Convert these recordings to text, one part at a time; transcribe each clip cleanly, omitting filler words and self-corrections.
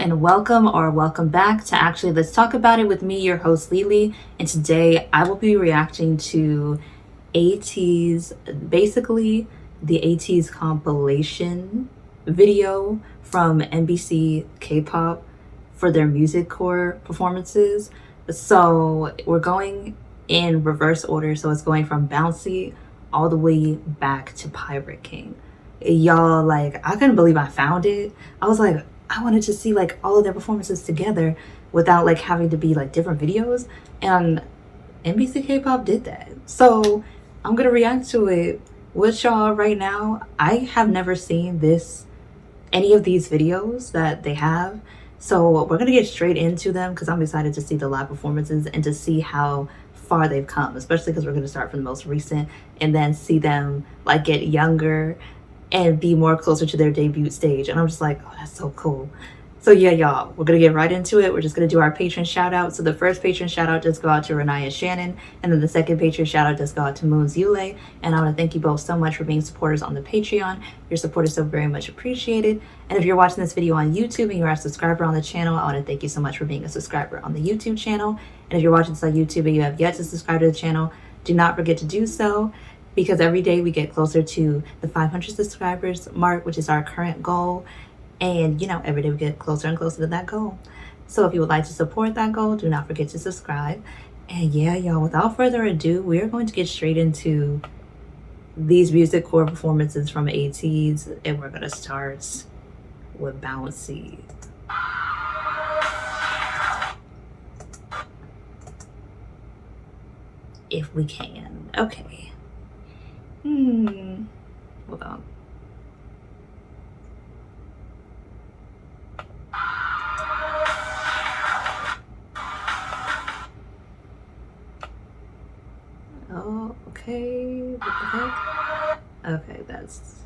and welcome or welcome back to Actually Let's Talk About It with me, your host Lily. And today I will be reacting to ATEEZ, basically the ATEEZ compilation video from NBC K-pop for their Music Core performances. So we're going in reverse order, so it's going from Bouncy all the way back to Pirate King. Y'all, like, I couldn't believe I found it. I was like, I wanted to see like all of their performances together without like having to be like different videos, and NBC K-pop did that. So I'm gonna react to it with y'all right now. I have never seen any of these videos that they have, so we're gonna get straight into them because I'm excited to see the live performances and to see how far they've come, especially because we're gonna start from the most recent and then see them like get younger and be more closer to their debut stage. And I'm just like, oh, that's so cool. So yeah, y'all, we're gonna get right into it. We're just gonna do our patron shout out. So the first patron shout out does go out to Renaya Shannon, and then the second patron shout out does go out to Moons Yule. And I want to thank you both so much for being supporters on the Patreon. Your support is so very much appreciated. And if you're watching this video on YouTube and you're a subscriber on the channel, I want to thank you so much for being a subscriber on the YouTube channel. And if you're watching this on YouTube and you have yet to subscribe to the channel, do not forget to do so, because every day we get closer to the 500 subscribers mark, which is our current goal. And you know, every day we get closer and closer to that goal. So if you would like to support that goal, do not forget to subscribe. And yeah, y'all, without further ado, we are going to get straight into these Music Core performances from ATEEZ, and we're gonna start with Bouncy. If we can. Okay. Hold on. Oh, okay. What the heck? Okay, that's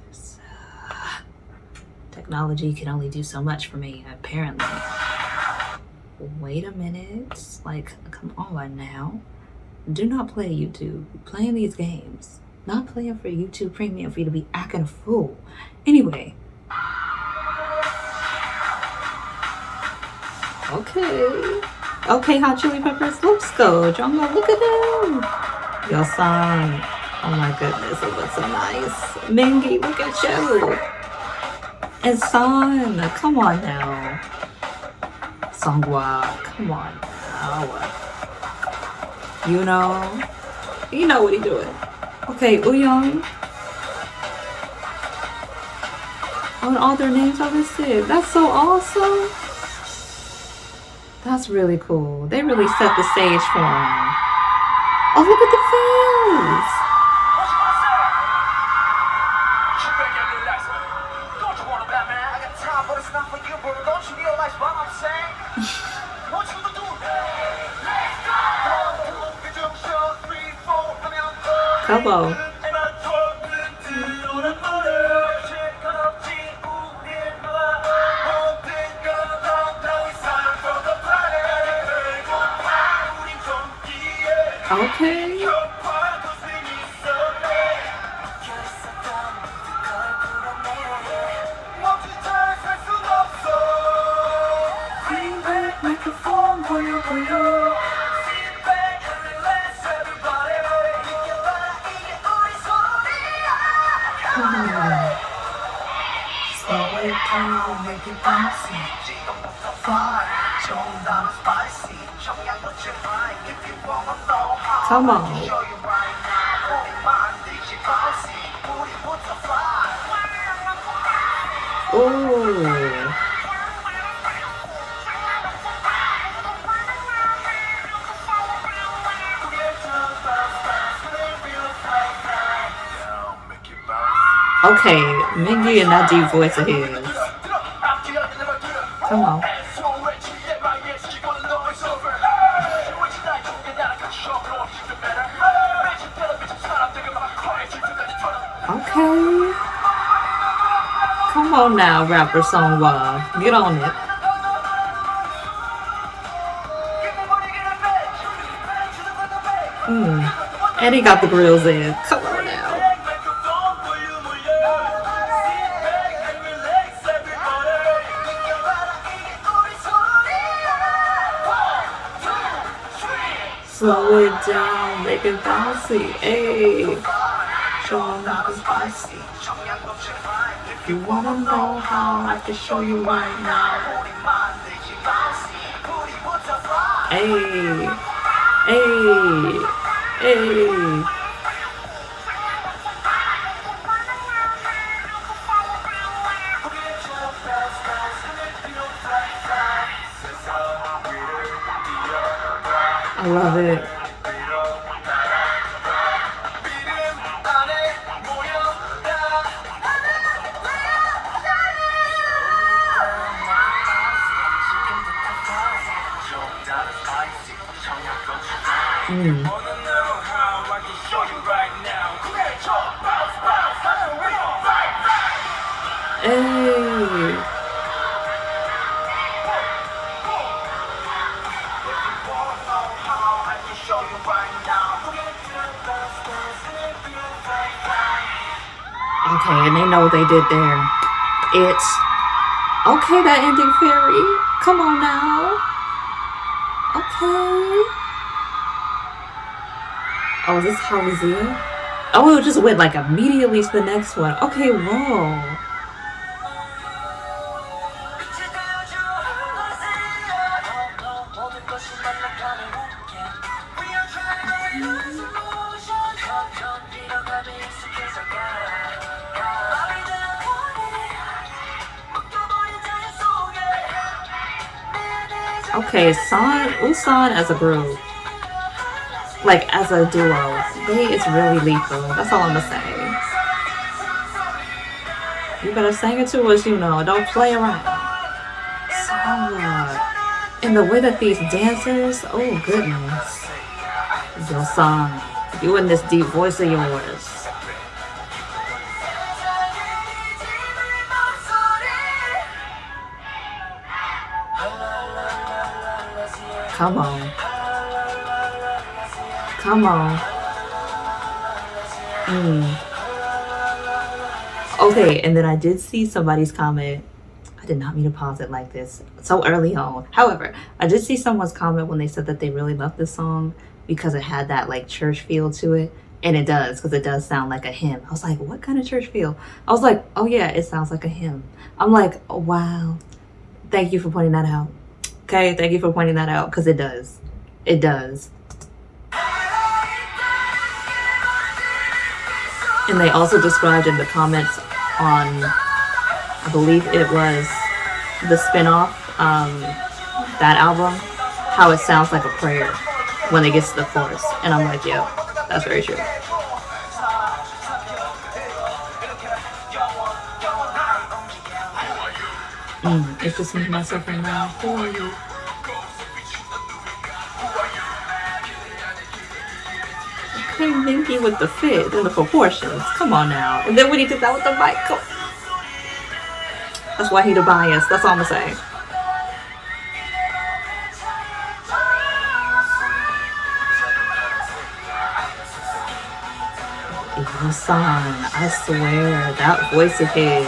technology can only do so much for me, apparently. Wait a minute. Like, come on now. Do not play YouTube. Playing these games. Not playing for YouTube Premium for you to be acting a fool. Anyway. Okay, Hot Chili Peppers, let's go. Drama, look at them. Your song. Oh my goodness, it looks so nice. Mingy, look at you. And Son, come on now. Songwa, come on now. You know what he doing. Okay, Uyong. Oh, and all their names are listed. That's so awesome. That's really cool. They really set the stage for him. Oh, look at the fans. Come on. Okay. Come on. Ooh. Okay, Mingy and that deep voice of his. Come on. Okay. Come on now, rapper Songwa. Get on it. And he got the grills in. Come on now. Slow it down, make it bouncy. Hey, show 'em how it's spicy. If you wanna know how, I can show you right now. Hey, hey, hey. I love it. Hey. Okay, and they know what they did there. It's okay, that ending fairy. Come on now. Okay. Oh, is this Halazia? Oh, it just went like immediately to the next one. Okay, whoa. Okay, Usan as a group, like as a duo, it's really lethal. That's all I'm gonna say. You better sing it to us, don't play around. So, and the way that these dancers, oh goodness, your song, you and this deep voice of yours. Come on. Come on. Okay, and then I did see somebody's comment. I did not mean to pause it like this so early on. However, I did see someone's comment when they said that they really loved this song because it had that like church feel to it. And it does, because it does sound like a hymn. I was like, what kind of church feel? I was like, oh yeah, it sounds like a hymn. I'm like, oh, wow. Thank you for pointing that out. Okay, thank you for pointing that out, because it does. It does. And they also described in the comments on, I believe it was the spinoff, that album, how it sounds like a prayer when it gets to the chorus. And I'm like, yeah, that's very true. It's just me, myself, and now. Who are you? Okay, Minky with the fit and the proportions. Come on now. And then when he did that with the mic, that's why he the bias. That's all I'm gonna say. Son, I swear, that voice of his.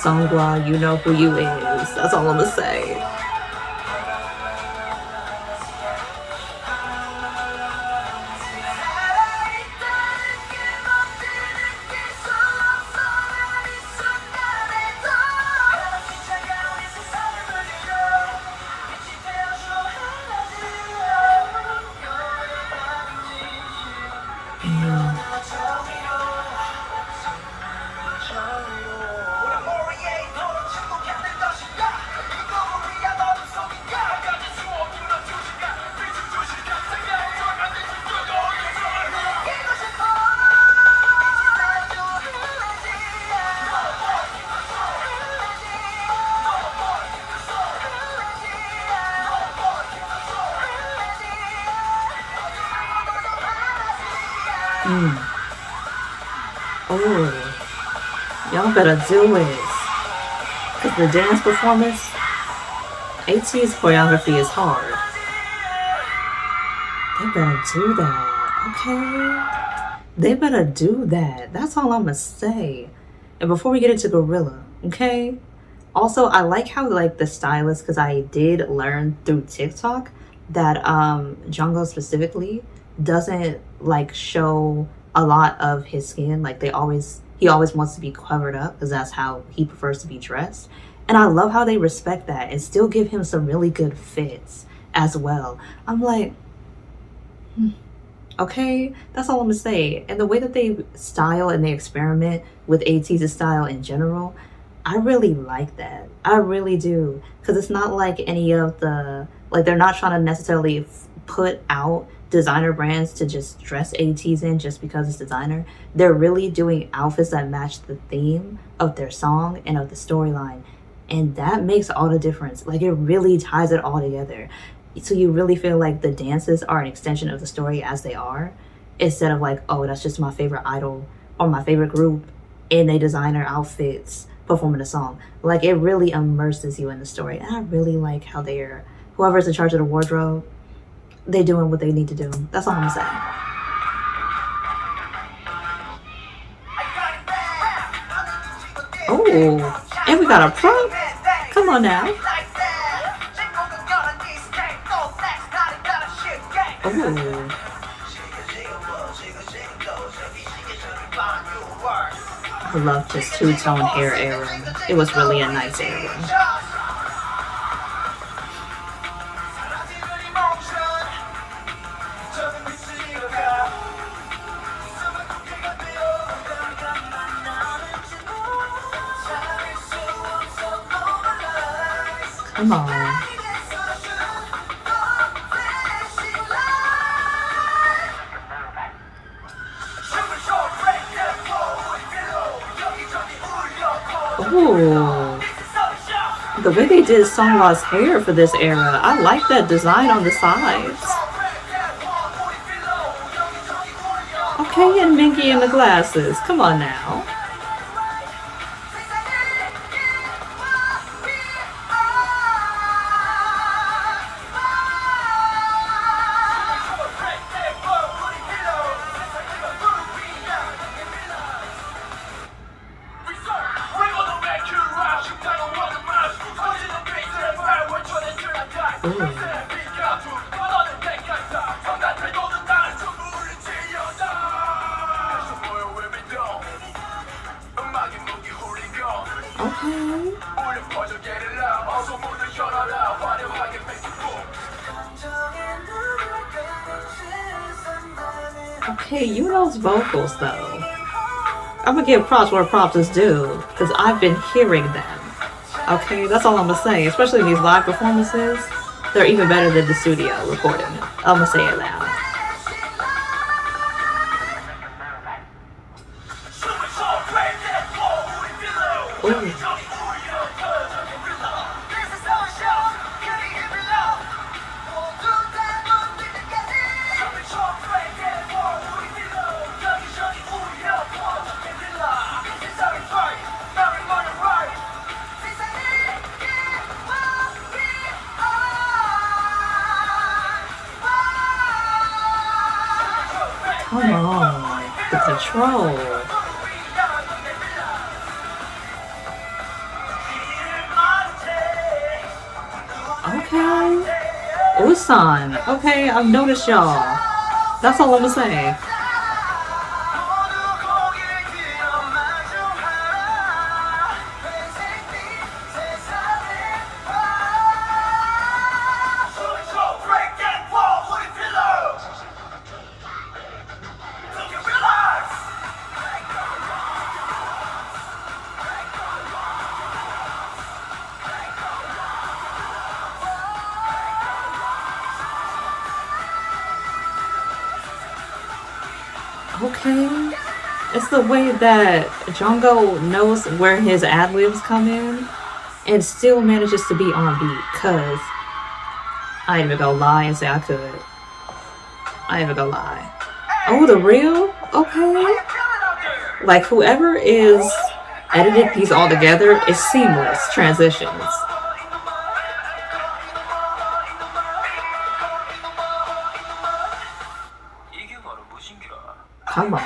Songwa, you know who you is. That's all I'm gonna say. Oh, y'all better do it. Because the dance performance, ATEEZ choreography is hard. They better do that, okay? They better do that. That's all I'm going to say. And before we get into Guerilla, okay? Also, I like how like the stylist, because I did learn through TikTok that Jungkook specifically doesn't like show a lot of his skin. Like he always wants to be covered up because that's how he prefers to be dressed. And I love how they respect that and still give him some really good fits as well. I'm like, okay, that's all I'm gonna say. And the way that they style and they experiment with ATEEZ's style in general, I really like that. I really do. Because it's not like any of the, like, they're not trying to necessarily put out designer brands to just dress ATEEZ in just because it's designer. They're really doing outfits that match the theme of their song and of the storyline. And that makes all the difference. Like, it really ties it all together. So you really feel like the dances are an extension of the story as they are, instead of like, oh, that's just my favorite idol or my favorite group in a designer outfits performing a song. Like, it really immerses you in the story. And I really like how whoever's in charge of the wardrobe, they're doing what they need to do. That's all I'm saying. Oh, and we got a prop. Come on now. Oh. I love this two-tone hair era. It was really a nice era. Come on. Ooh. The way they did Songhwa's hair for this era, I like that design on the sides. Okay, and Minky in the glasses. Come on now. Okay, you those vocals though. I'm gonna give props where props is due, because I've been hearing them. Okay, that's all I'm gonna say. Especially in these live performances, they're even better than the studio recording. I'm gonna say it loud. Ooh. Come on, the control. Okay. Usan. Okay, I've noticed y'all. That's all I'm gonna say. Okay. It's the way that Jungkook knows where his ad-libs come in and still manages to be on beat, cause I ain't even gonna lie and say I could. I ain't even gonna lie. Oh, the real? Okay. Like, whoever is edited these all together is seamless transitions. Come on.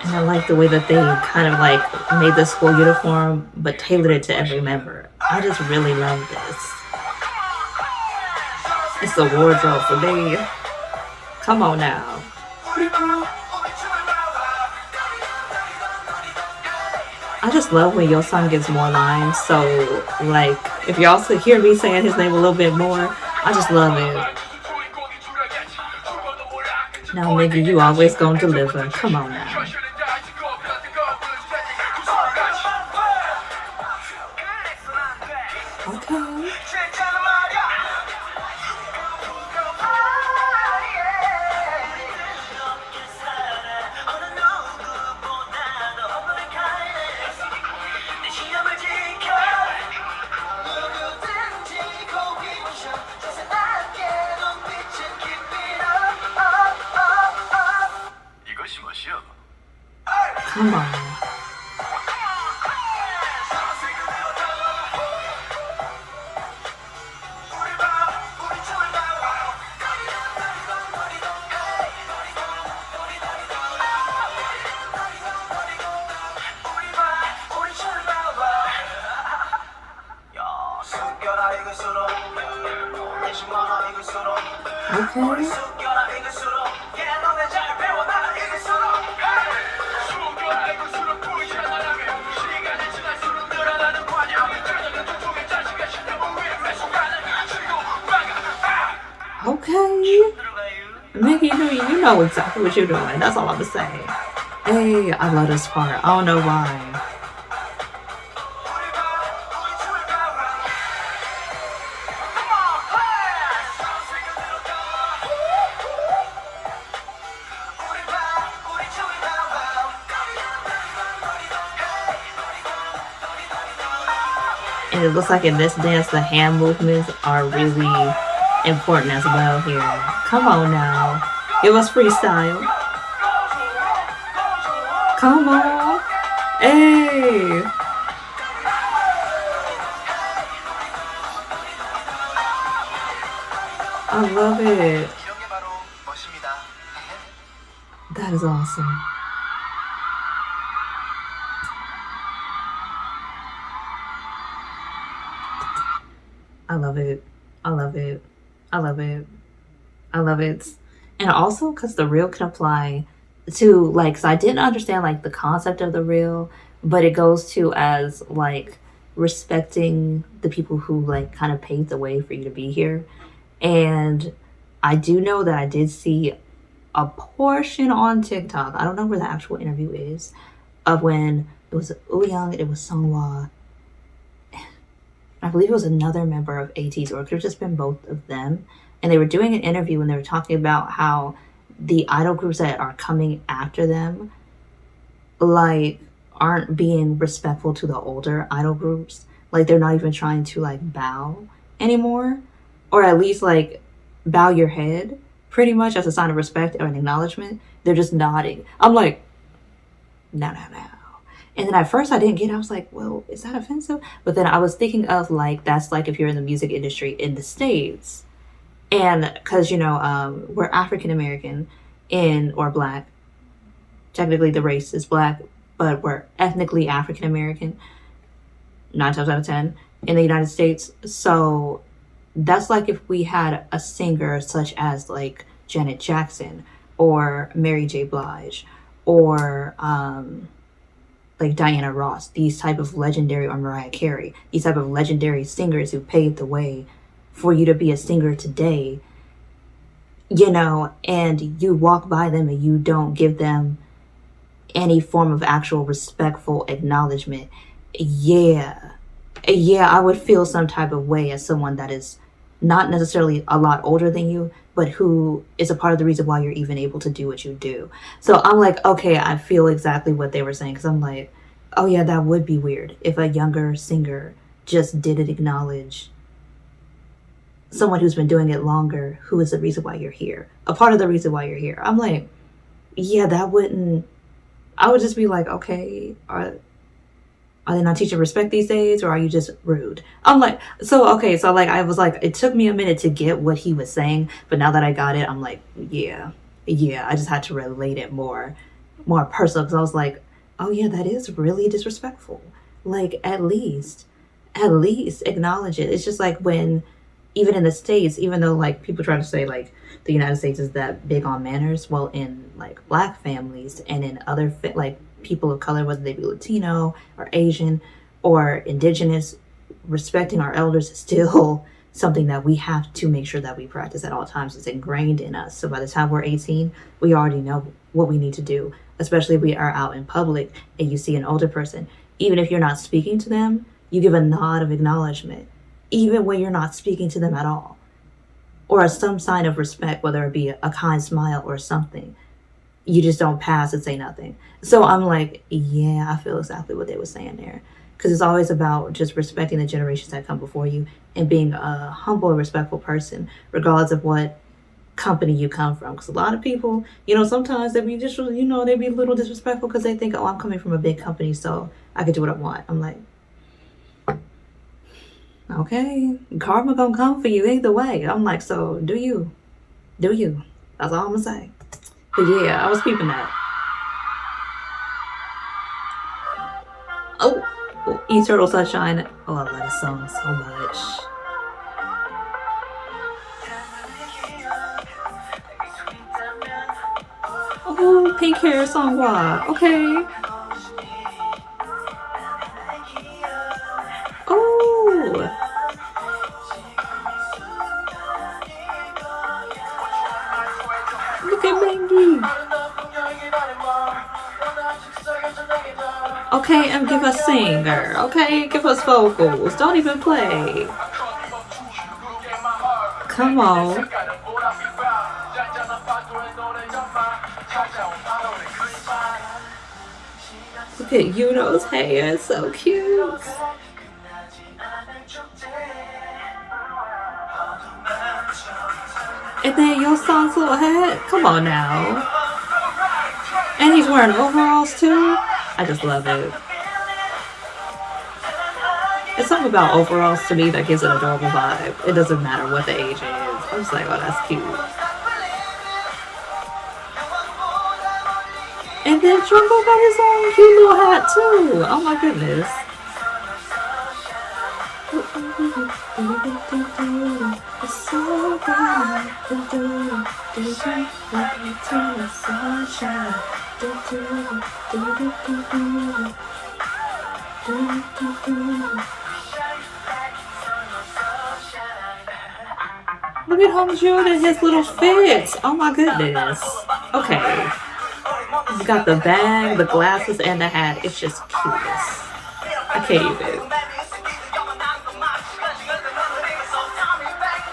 And I like the way that they kind of like made the school uniform but tailored it to every member. I just really love this. It's the wardrobe for me. Come on now. I just love when Yosan gets more lines. So, like, if y'all could hear me saying his name a little bit more, I just love it. Now, nigga, you always gonna deliver. Come on now. Okay. Come on. Okay. Okay. Nigga, you know exactly what you're doing. That's all I'm gonna say. Hey, I love this part. I don't know why. And it looks like in this dance, the hand movements are really important as well here. Come on now. Give us freestyle. Come on. Hey. I love it. That is awesome. I love it. I love it. I love it. I love it. And also because the reel can apply to like, cause I didn't understand like the concept of the reel, but it goes to as like respecting the people who like kind of paved the way for you to be here. And I do know that I did see a portion on TikTok. I don't know where the actual interview is of when it was Young, it was Songhwa. I believe it was another member of ATEEZ, or it could have just been both of them. And they were doing an interview and they were talking about how the idol groups that are coming after them, like, aren't being respectful to the older idol groups. Like, they're not even trying to, like, bow anymore. Or at least, like, bow your head, pretty much, as a sign of respect or an acknowledgement. They're just nodding. I'm like, no. And then at first I didn't get it. I was like, well, is that offensive? But then I was thinking of like, that's like if you're in the music industry in the States. And because, we're African American or Black. Technically the race is Black, but we're ethnically African American 9 times out of 10 in the United States. So that's like if we had a singer such as like Janet Jackson or Mary J. Blige or like Diana Ross, these type of legendary, or Mariah Carey, these type of legendary singers who paved the way for you to be a singer today, and you walk by them and you don't give them any form of actual respectful acknowledgement. Yeah, I would feel some type of way as someone that is not necessarily a lot older than you, but who is a part of the reason why you're even able to do what you do. So I'm like, okay, I feel exactly what they were saying, because I'm like, oh yeah, that would be weird if a younger singer just didn't acknowledge someone who's been doing it longer, who is the reason why you're here, a part of the reason why you're here. I'm like, yeah, I would just be like, okay, are they not teaching respect these days, or are you just rude? I'm like, I was like, it took me a minute to get what he was saying, but now that I got it, I'm like, yeah, I just had to relate it more. more personal, because I was like, oh yeah, that is really disrespectful. Like, at least acknowledge it. It's just like when, even in the States, even though like people try to say like the United States is that big on manners, well, in like Black families and in other like people of color, whether they be Latino or Asian or Indigenous, respecting our elders is still something that we have to make sure that we practice at all times. It's ingrained in us. So by the time we're 18, we already know what we need to do, especially if we are out in public and you see an older person. Even if you're not speaking to them, you give a nod of acknowledgement, even when you're not speaking to them at all, or some sign of respect, whether it be a kind smile or something. You just don't pass and say nothing. So I'm like, yeah, I feel exactly what they were saying there. Because it's always about just respecting the generations that come before you and being a humble and respectful person, regardless of what company you come from. Because a lot of people, sometimes they be just, they be a little disrespectful because they think, oh, I'm coming from a big company, so I can do what I want. I'm like, okay, karma gonna come for you either way. I'm like, so do you. That's all I'm gonna say. But yeah, I was peeping that. Oh, Eternal Sunshine. Oh, I love this song so much. Oh, Pink Hair Songwa. Okay. Oh. Look at Bengi. Okay, and give us singer. Okay, give us vocals. Don't even play. Come on. Look at Yuno's hair. It's so cute. And then your song's little hat. Come on now. And he's wearing overalls too. I just love it. It's something about overalls to me that gives it an adorable vibe. It doesn't matter what the age is. I'm just like, oh, that's cute. And then Jumbo got his own cute little hat too. Oh my goodness. Look at Hongjoon and his little fits. Oh my goodness. Okay. You got the bag, the glasses, and the hat. It's just cute. I can't even.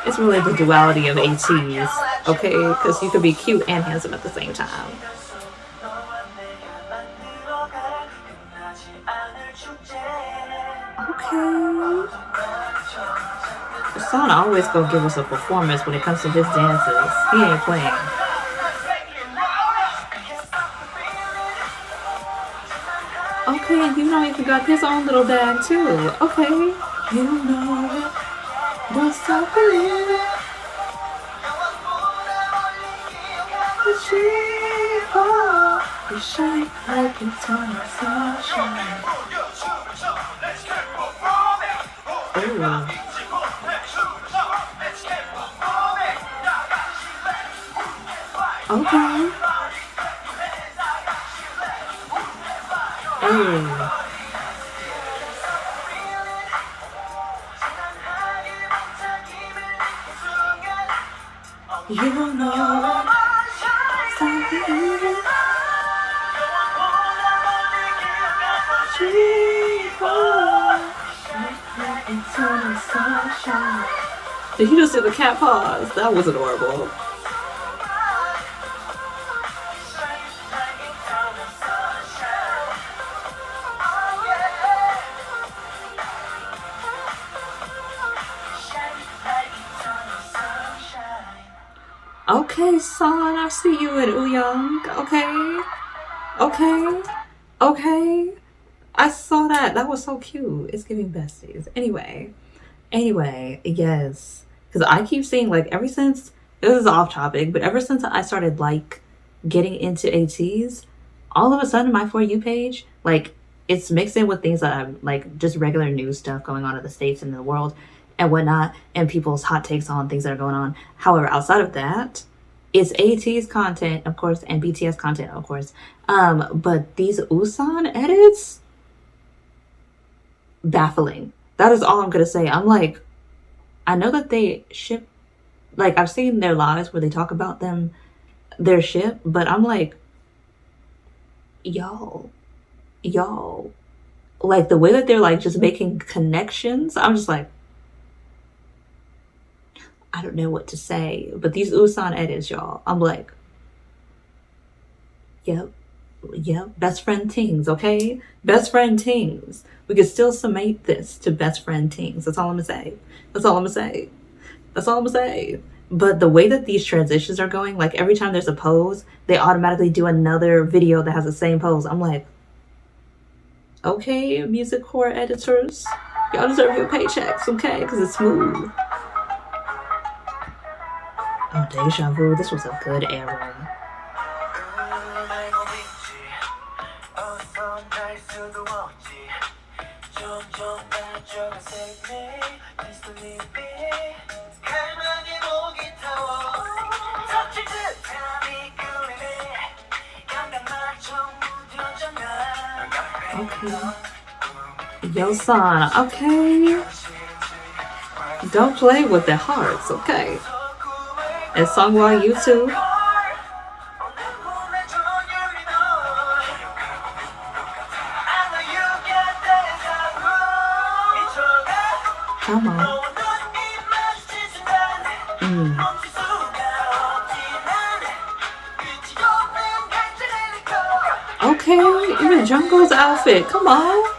It's really the duality of ATEEZ, okay? Because you can be cute and handsome at the same time. Okay. Son always gonna give us a performance when it comes to his dances. He ain't playing. Okay, and you got his own little bag too. Okay. Don't stop believing. You shine like eternal sunshine. Ooh. Okay. Hey. You know did he just do the cat paws? That was adorable. Okay, son, I see you at Uyang. Okay. I saw that. That was so cute. It's giving besties. Anyway, yes. Because I keep seeing, like, ever since, this is off topic, but ever since I started, like, getting into ATEEZ, all of a sudden my For You page, like, it's mixed in with things that I'm like just regular news stuff going on in the States and in the world and whatnot, and people's hot takes on things that are going on. However, outside of that, it's ATEEZ content, of course, and BTS content, of course. But these Usan edits, baffling. That is all I'm gonna say. I'm like, I know that they ship, like, I've seen their lives where they talk about their ship, but I'm like, y'all, like the way that they're like just making connections, I'm just like, I don't know what to say. But these Usan edits, y'all, I'm like, yep, best friend Thanxx, okay? Best friend Thanxx. We could still summate this to best friend Thanxx. That's all I'm gonna say. That's all I'm gonna say. That's all I'm gonna say. But the way that these transitions are going, like every time there's a pose, they automatically do another video that has the same pose. I'm like, okay, Music Core editors, y'all deserve your paychecks, okay? Because it's smooth. Oh, Deja Vu, this was a good era. Okay. Yo, son, okay. Don't play with their hearts, okay? And song while you too. Come on. Okay, even Jungkook's outfit. Come on.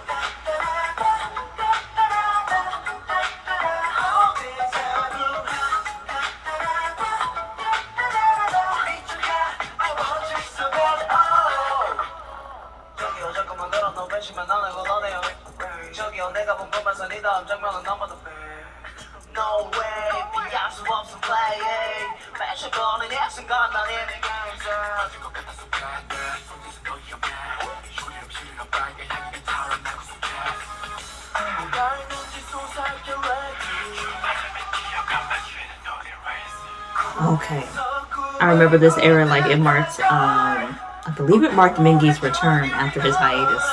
Okay. I remember this era, like it marked, I believe it marked Mingi's return after his hiatus.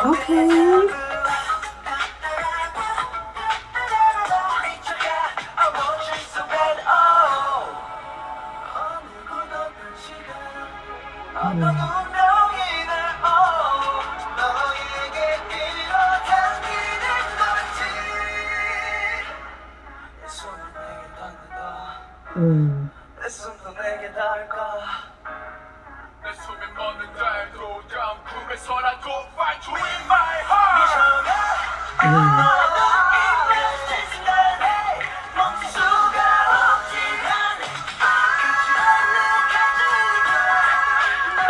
Okay.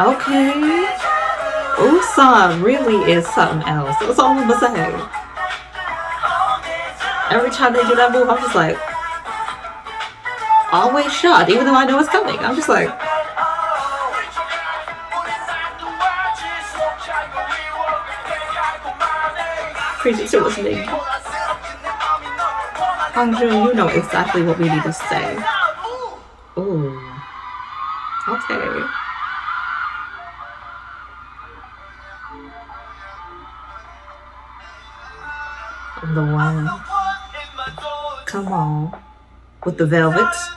Okay. Usan really is something else. That's all I'm gonna say. Every time they do that move, I'm just like, always shocked, even though I know it's coming. I'm just like, preach it to us, Nick. Hangjun, you know exactly what we need to say. Ooh. Okay. The one. Come on. With the velvets.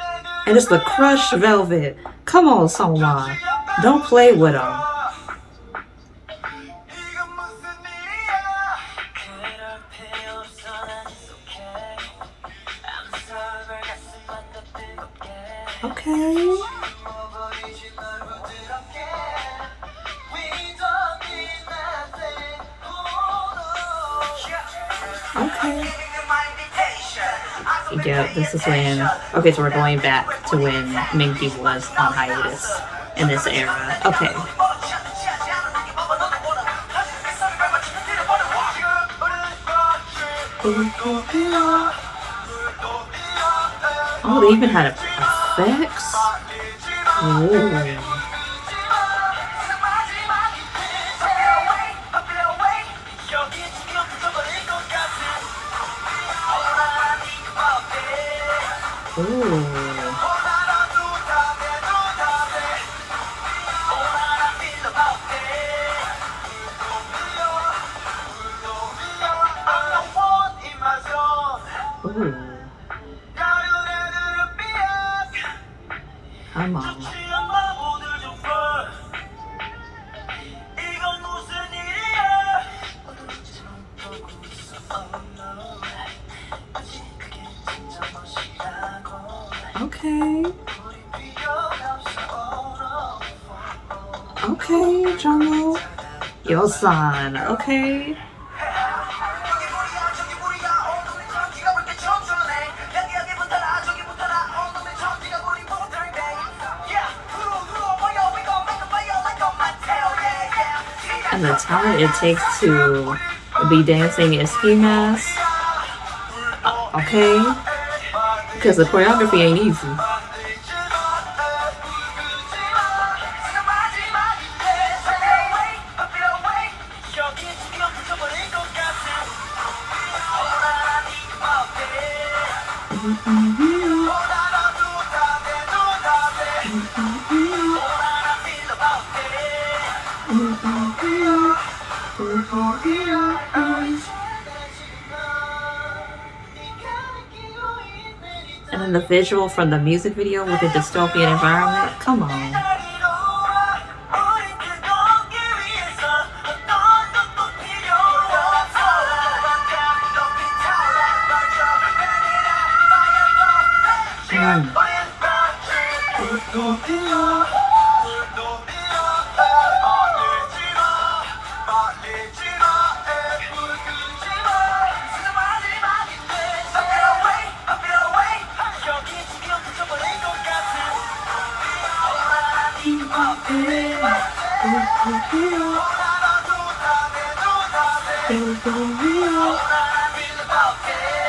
And it's the crushed velvet. Come on, someone. Don't play with them. Okay. Okay. Yep, this is when. Okay, so we're going back to when Minky was on hiatus in this era. Okay. Oh, they even had effects. Ooh. Come on. Okay. Okay, Jungle. Your son. Okay. And the talent it takes to be dancing in ski masks. Okay. Because the choreography ain't easy. And then the visual from the music video with the dystopian environment. Come on.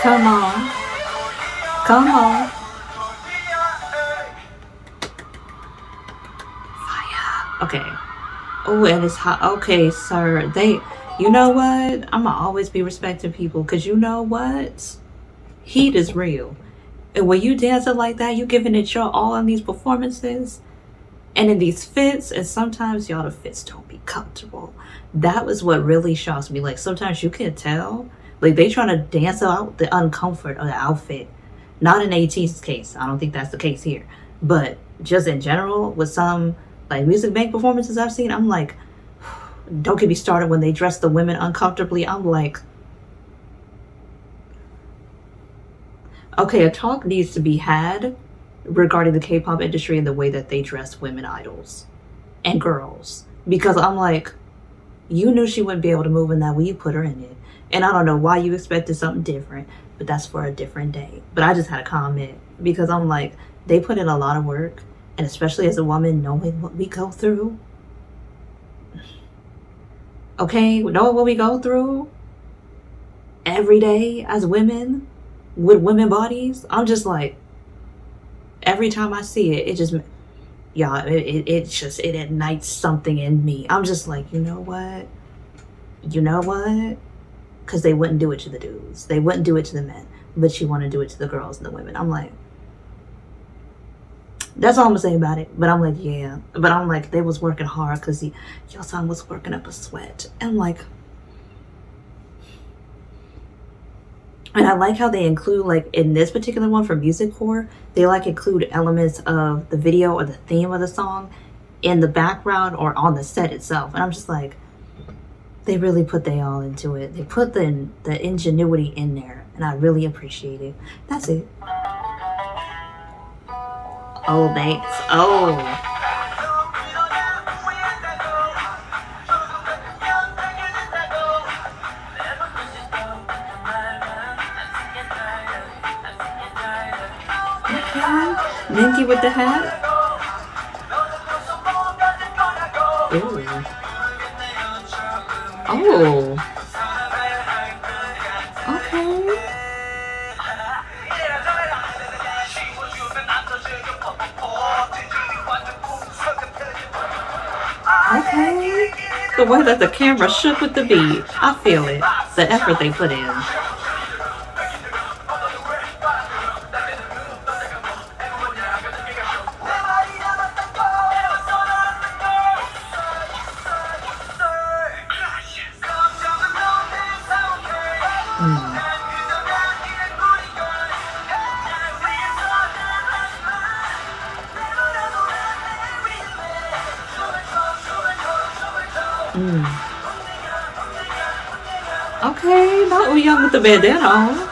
Come on. Come on. Fire. Okay. Oh, and it's hot. Okay, sir. You know what? I'ma always be respecting people, because you know what? Heat is real. And when you dancing like that, you giving it your all in these performances and in these fits, and sometimes y'all the fits don't be comfortable. That was what really shocks me. Like sometimes you can tell, like they trying to dance out the uncomfort of the outfit. Not in ATEEZ's case. I don't think that's the case here. But just in general, with some like music bank performances I've seen, I'm like, don't get me started when they dress the women uncomfortably. I'm like, okay, a talk needs to be had regarding the K-pop industry and the way that they dress women idols and girls. Because I'm like, you knew she wouldn't be able to move in that when you put her in it. And I don't know why you expected something different, but that's for a different day. But I just had a comment because I'm like, they put in a lot of work, and especially as a woman, knowing what we go through. Okay, knowing what we go through every day as women with women bodies, I'm just like, every time I see it, it just, yeah, it ignites something in me. I'm just like, you know what? Because they wouldn't do it to the dudes. They wouldn't do it to the men. But you want to do it to the girls and the women. I'm like, that's all I'm going to say about it. But I'm like, yeah. But I'm like, they was working hard because your son was working up a sweat. And I'm like, and I like how they include, like, in this particular one for Music Core, they, like, include elements of the video or the theme of the song in the background or on the set itself. And I'm just like, they really put they all into it. They put the ingenuity in there, and I really appreciate it. That's it. Oh, thanks. Oh. Okay. Ninky with the hat. Ooh. Oh. Okay. Okay. The way that the camera shook with the beat. I feel it. The effort they put in. Okay, not young with the bandana on.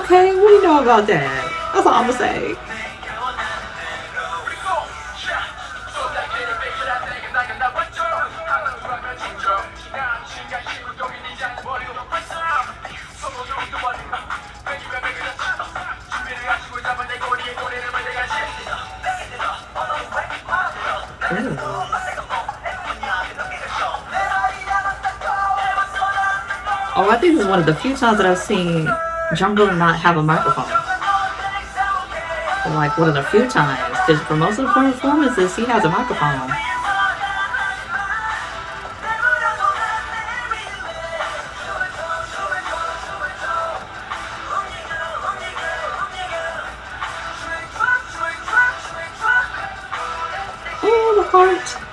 Okay, what do you know about that? That's all I'm gonna say. Oh, I think this is one of the few times that I've seen Jungle not have a microphone. Like one of the few times, because for most of the performances, he has a microphone. Oh, the heart.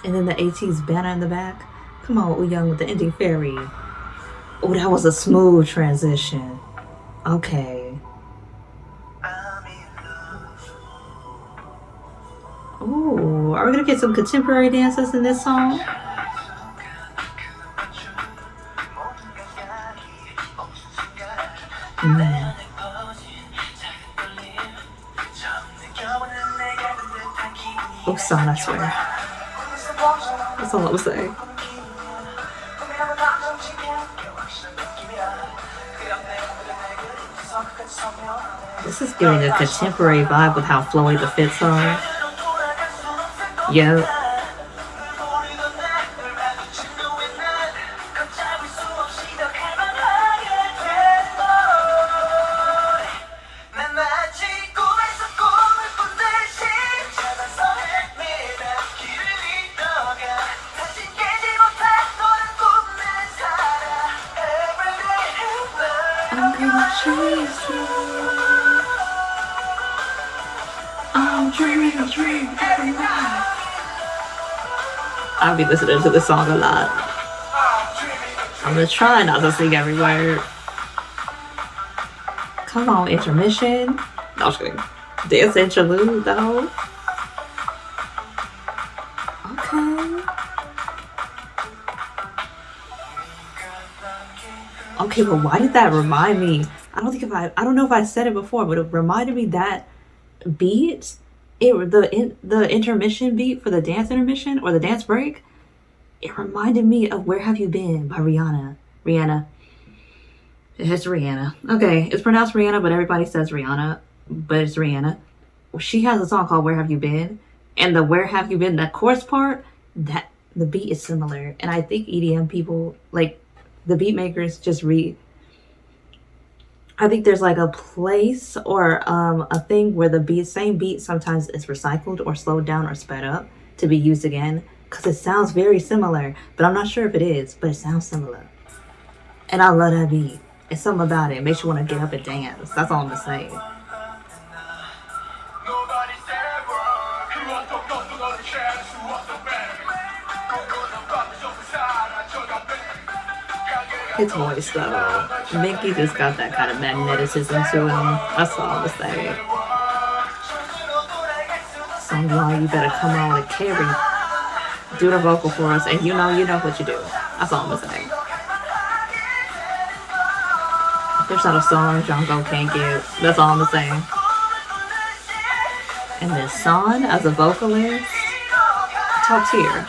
And then the ATEEZ banner in the back. Come on, Young with the ending fairy. Oh, that was a smooth transition. Okay. Oh, are we gonna get some contemporary dances in this song? Oh, son, I swear. That's all I was saying. This is giving a contemporary vibe with how flowy the fits are. Yep. I'll be listening to this song a lot. I'm gonna try not to sing every word. Come on, intermission. No, I'm just kidding. Dance interlude, though. Okay. Okay, but why did that remind me? I don't know if I said it before, but it reminded me that beat, the intermission beat for the dance intermission or the dance break, it reminded me of "Where Have You Been" by Rihanna. It's Rihanna. Okay, it's pronounced Rihanna, but everybody says Rihanna, but it's Rihanna. She has a song called "Where Have You Been," and the "Where Have You Been," that chorus part, that the beat is similar, and I think EDM people, like the beat makers, I think there's like a place or a thing where the same beat sometimes is recycled or slowed down or sped up to be used again. because it sounds very similar, but I'm not sure if it is, but it sounds similar. And I love that beat. It's something about it. It makes you want to get up and dance. That's all I'm gonna say. His voice though, Mickey just got that kind of magnetism to him. That's all I'm gonna say. Someone, you better come on and carry, do the vocal for us, and you know what you do. That's all I'm gonna say. There's not a song Jungkook can't get. That's all I'm gonna say. And then Son as a vocalist, top tier.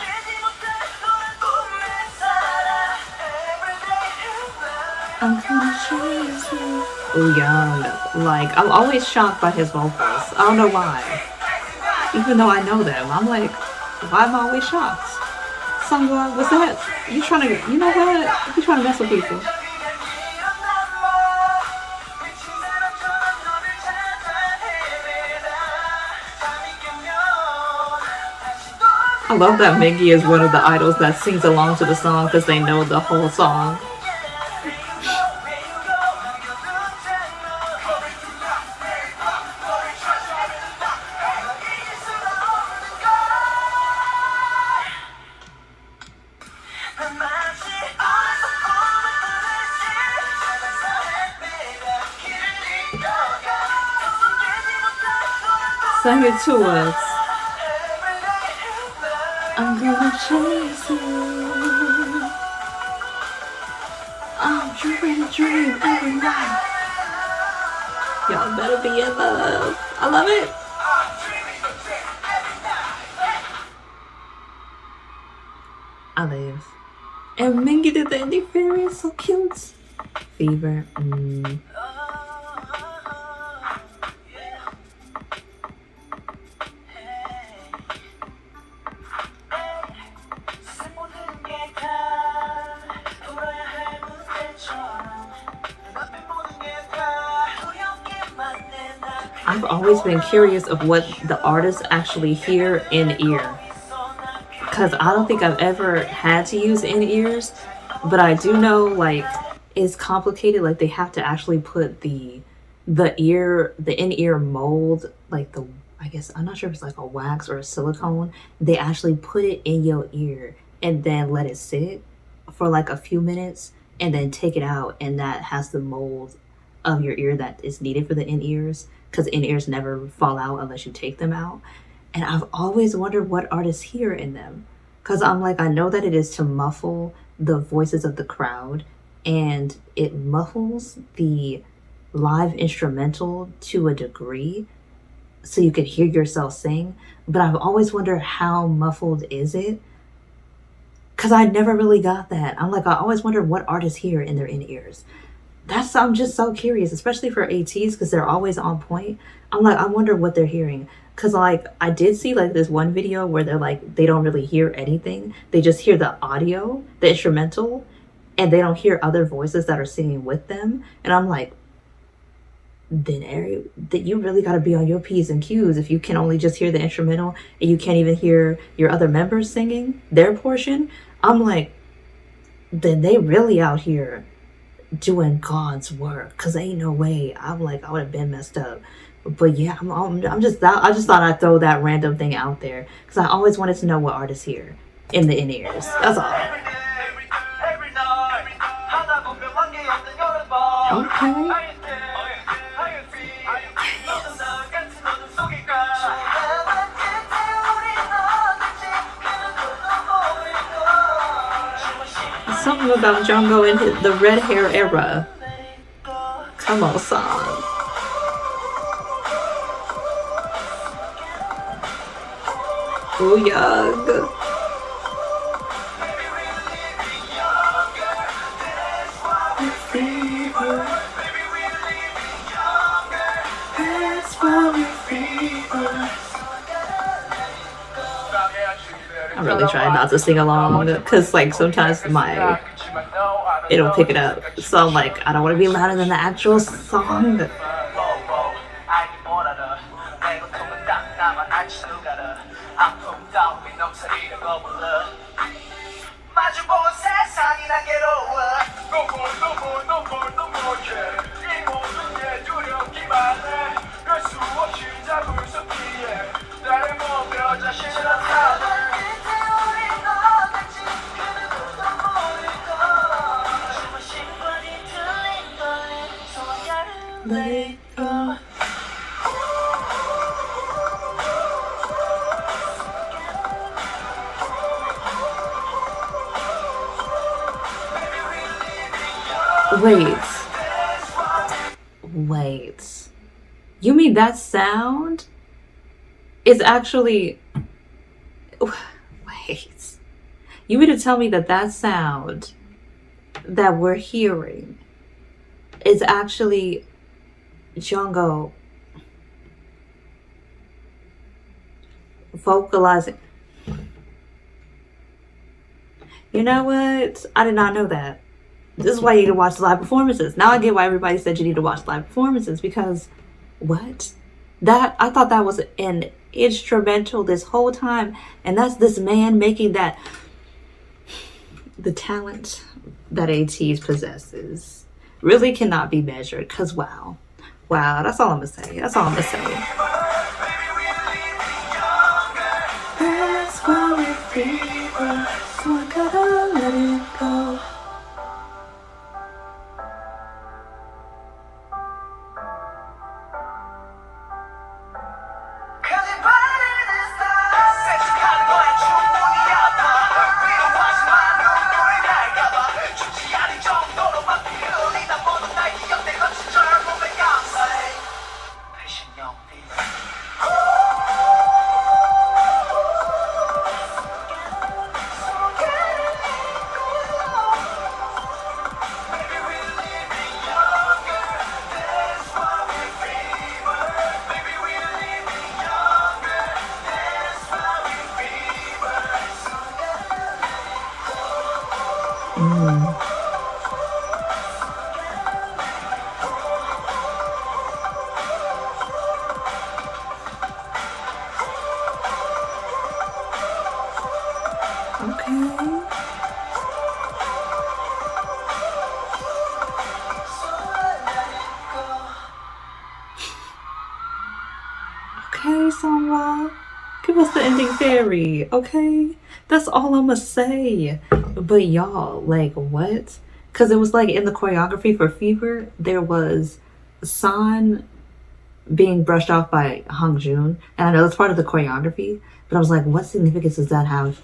I'm gonna chase you. Ooh, young. Like, I'm always shocked by his vocals. I don't know why. Even though I know them, I'm like, why am I always shocked? Someone, what's that? You trying to, you know what? You trying to mess with people. I love that Mingy is one of the idols that sings along to the song because they know the whole song. Sing it to us. I'm gonna chase you. I'm dreaming a dream every night. Y'all better be in love. I love it. I live. And Mingy did the indie fairy. It's so cute. Fever. I've always been curious of what the artists actually hear in ear, because I don't think I've ever had to use in ears, but I do know like it's complicated. Like they have to actually put the in ear mold, like the, I guess I'm not sure if it's like a wax or a silicone. They actually put it in your ear and then let it sit for like a few minutes and then take it out, and that has the mold of your ear that is needed for the in ears, because in ears never fall out unless you take them out. And I've always wondered what artists hear in them, because I'm like, I know that it is to muffle the voices of the crowd, and it muffles the live instrumental to a degree so you can hear yourself sing. But I've always wondered, how muffled is it? Because I never really got that. I'm like, I always wonder what artists hear in their in ears. I'm just so curious, especially for ATEEZ, because they're always on point. I'm like, I wonder what they're hearing. Because like I did see like this one video where they're like, they don't really hear anything. They just hear the audio, the instrumental, and they don't hear other voices that are singing with them. And I'm like, then that you really got to be on your P's and Q's if you can only just hear the instrumental and you can't even hear your other members singing their portion. I'm like, then they really out here doing God's work, because ain't no way. I'm like, I would have been messed up. But yeah, I just thought I'd throw that random thing out there, because I always wanted to know what artists hear in the in ears. That's all. Okay. Something about Jungkook and the red hair era. Come on, song. Ooh, young. I'm really trying not to sing along, because like sometimes it'll pick it up. So I'm like, I don't want to be louder than the actual song. Let it go. Wait. You mean that sound is actually... Wait. You mean to tell me that that sound that we're hearing is actually Jungkook vocalizing? You know what? I did not know that. This is why you need to watch the live performances. Now I get why everybody said you need to watch live performances, because what? I thought that was an instrumental this whole time, and that's this man making that. The talent that ATEEZ possesses really cannot be measured, because wow, that's all I'm gonna say. That's all I'm gonna say. That's why we're fever, so I gotta let it go. Okay, Songwa, give us the ending fairy, okay? That's all I'm gonna say. But y'all, like, what? Because it was like in the choreography for Fever, there was San being brushed off by Hongjoong, and I know that's part of the choreography, but I was like, what significance does that have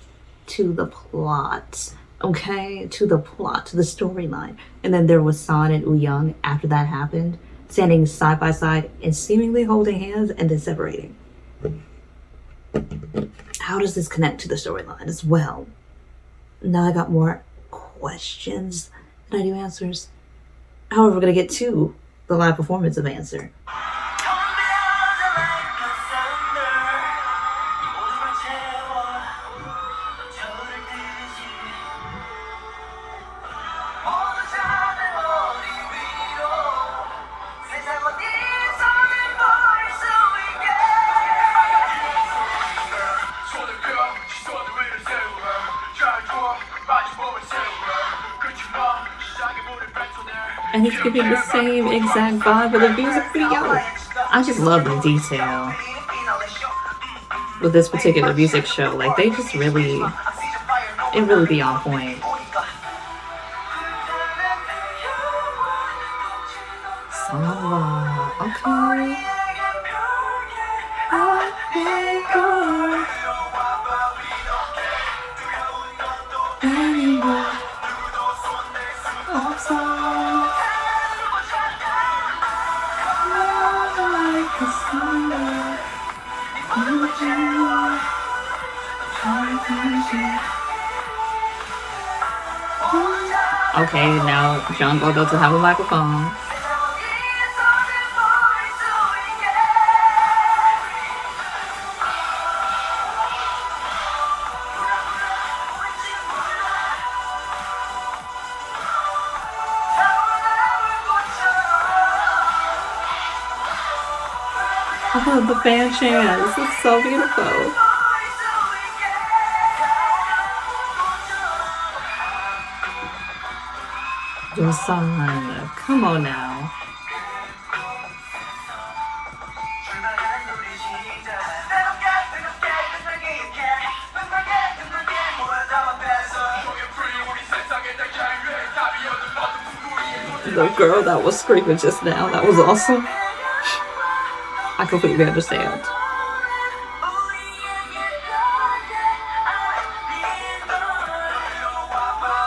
to the plot? Okay, to the plot, to the storyline. And then there was San and Wooyoung after that happened, standing side by side and seemingly holding hands and then separating. How does this connect to the storyline as well? Now I got more questions than I do answers. However, we're gonna get to the live performance of Answer. And he's giving the same exact vibe of the music video. I just love the detail with this particular music show. Like, they just really, it really be on point. So, okay. Okay, now Jungkook doesn't have a microphone. I love the fan chants. It's so beautiful. Your son. Come on now. The girl that was screaming just now, that was awesome. I completely understand.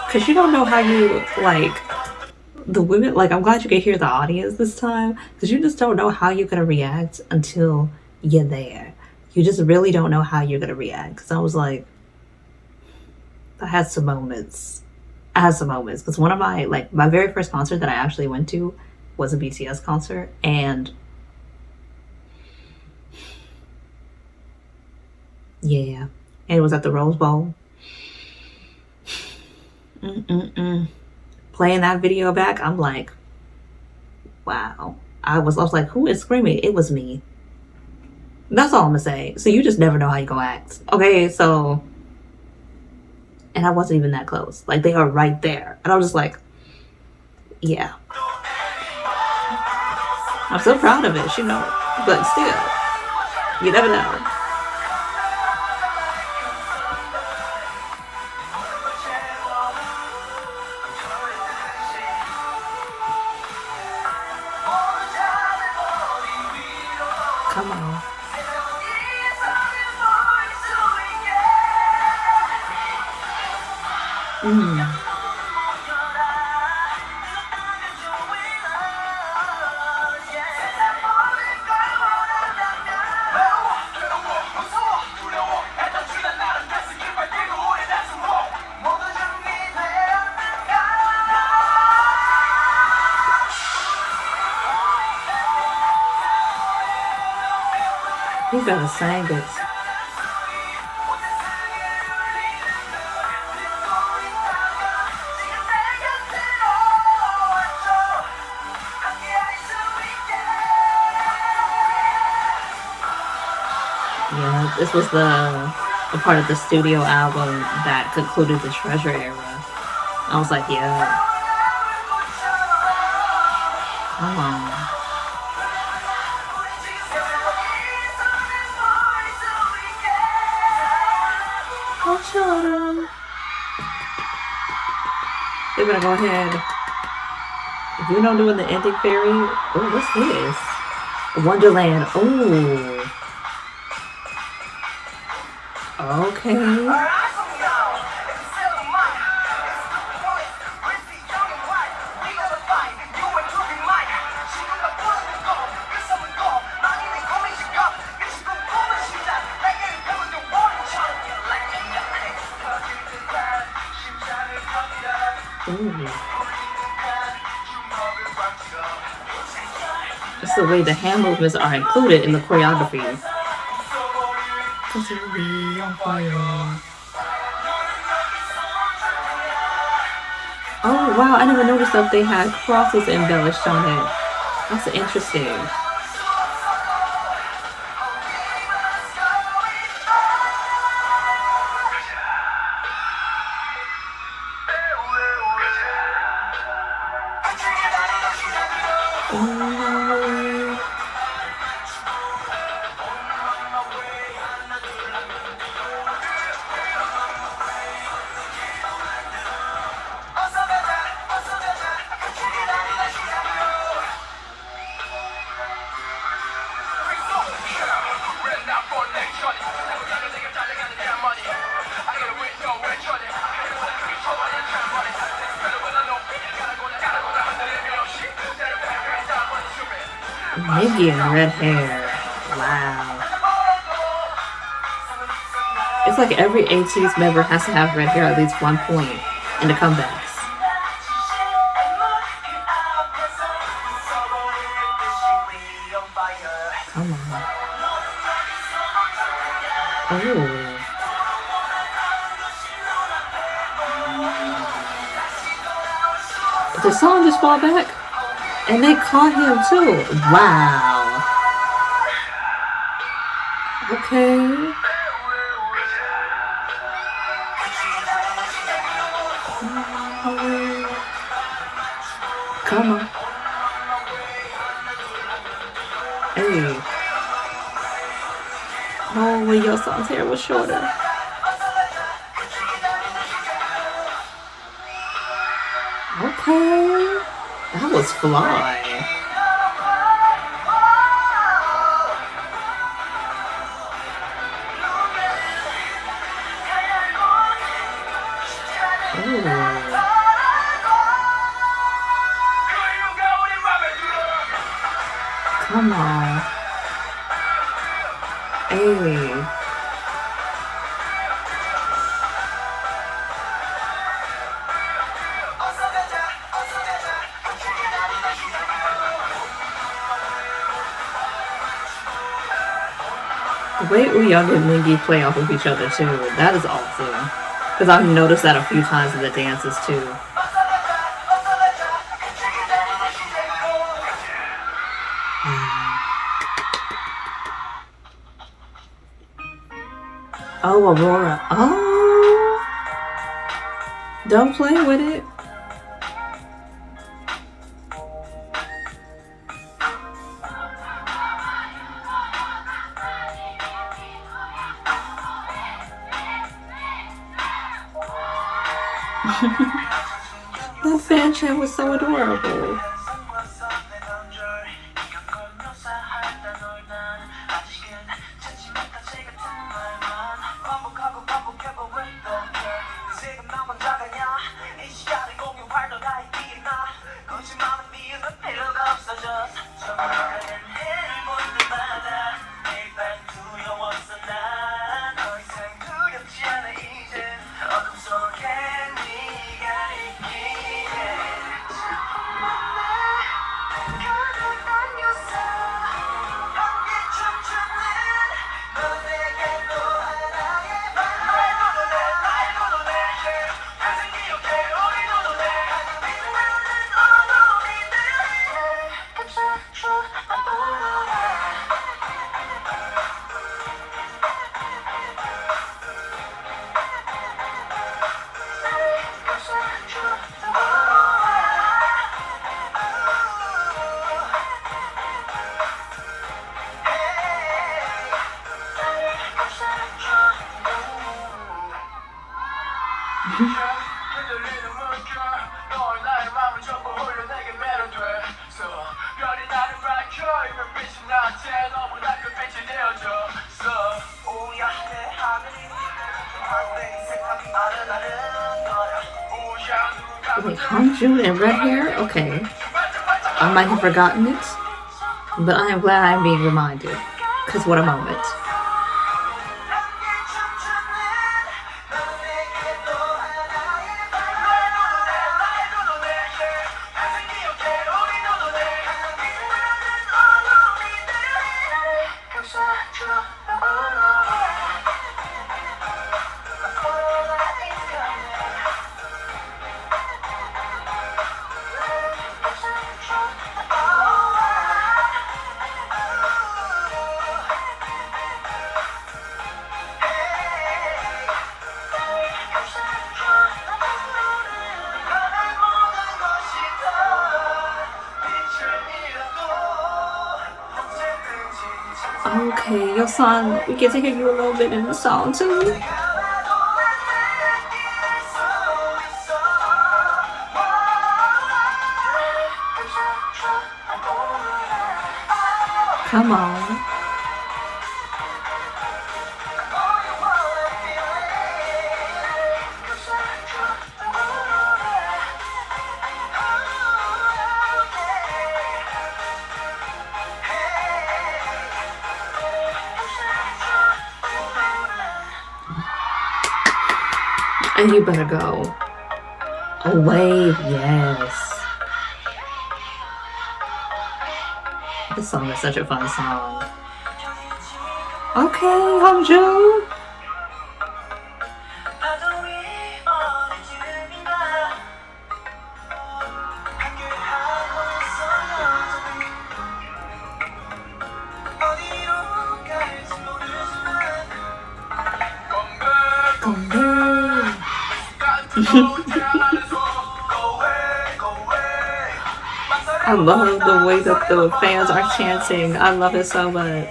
Because you don't know how you, like, the women, like, I'm glad you could hear the audience this time, because you just don't know how you're going to react until you're there. You just really don't know how you're going to react. Because I was like, I had some moments. Because one of my, like, my very first concert that I actually went to was a BTS concert. And yeah, and it was at the Rose Bowl. Playing that video back, I'm like, wow. I was like, who is screaming? It was me. That's all I'm gonna say. So you just never know how you gonna act. Okay, so, and I wasn't even that close. Like, they are right there. And I was just like, yeah. I'm so proud of it, you know. But still, you never know. Come on. You gotta sing it. Yeah, this was the part of the studio album that concluded the Treasure era. I was like, yeah. Come on. They're gonna go ahead. If you know doing the ending fairy, oh, what's this? Wonderland. Oh. Okay. It's the way the hand movements are included in the choreography. Oh wow, I never noticed that they had crosses embellished on it. That's interesting. Miggy and red hair. Wow. It's like every ATEEZ member has to have red hair at least one point in the comebacks. Come on. Oh. Did the song just fall back? And they caught him too. Wow. Okay. Come on. Hey. Oh, when your son's hair was shorter. Okay. That was fly. Come on. Hey. The way Uyang and Mingi play off of each other too, that is awesome. Because I've noticed that a few times in the dances too. Oh, Aurora. Oh! Don't play with it. That fan chant was so adorable. Wait, Hanju and red hair? Okay. I might have forgotten it, but I am glad I am being reminded. Because what a moment. Okay, your song, we get to hear you a little bit in the song too. Come on. And you better go. A wave, yes. This song is such a fun song. Okay, Hongju. I love the way that the fans are chanting. I love it so much.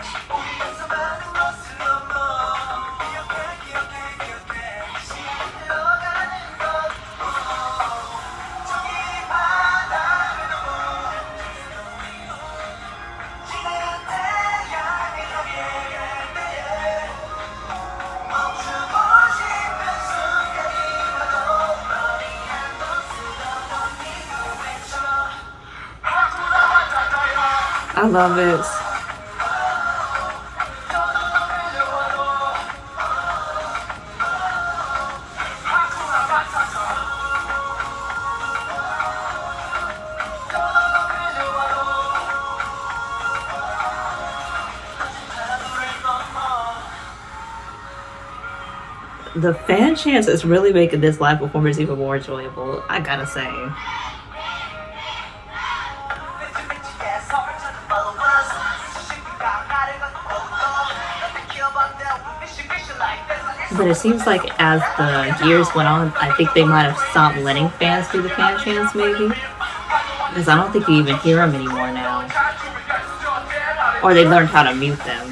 I love it. The fan chants is really making this live performance even more enjoyable, I gotta say. But it seems like as the years went on, I think they might have stopped letting fans do the fan chants, maybe. Because I don't think you even hear them anymore now. Or they learned how to mute them.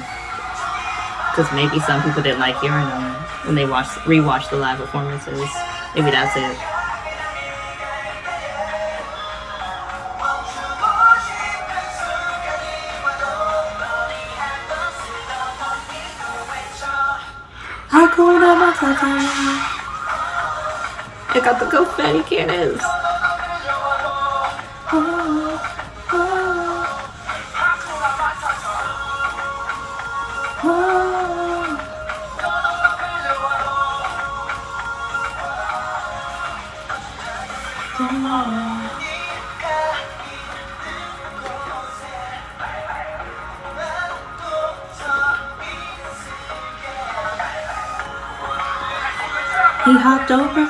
Because maybe some people didn't like hearing them when they rewatched the live performances. Maybe that's it. Hakuna Matata. I got the confetti cannons. He hopped over.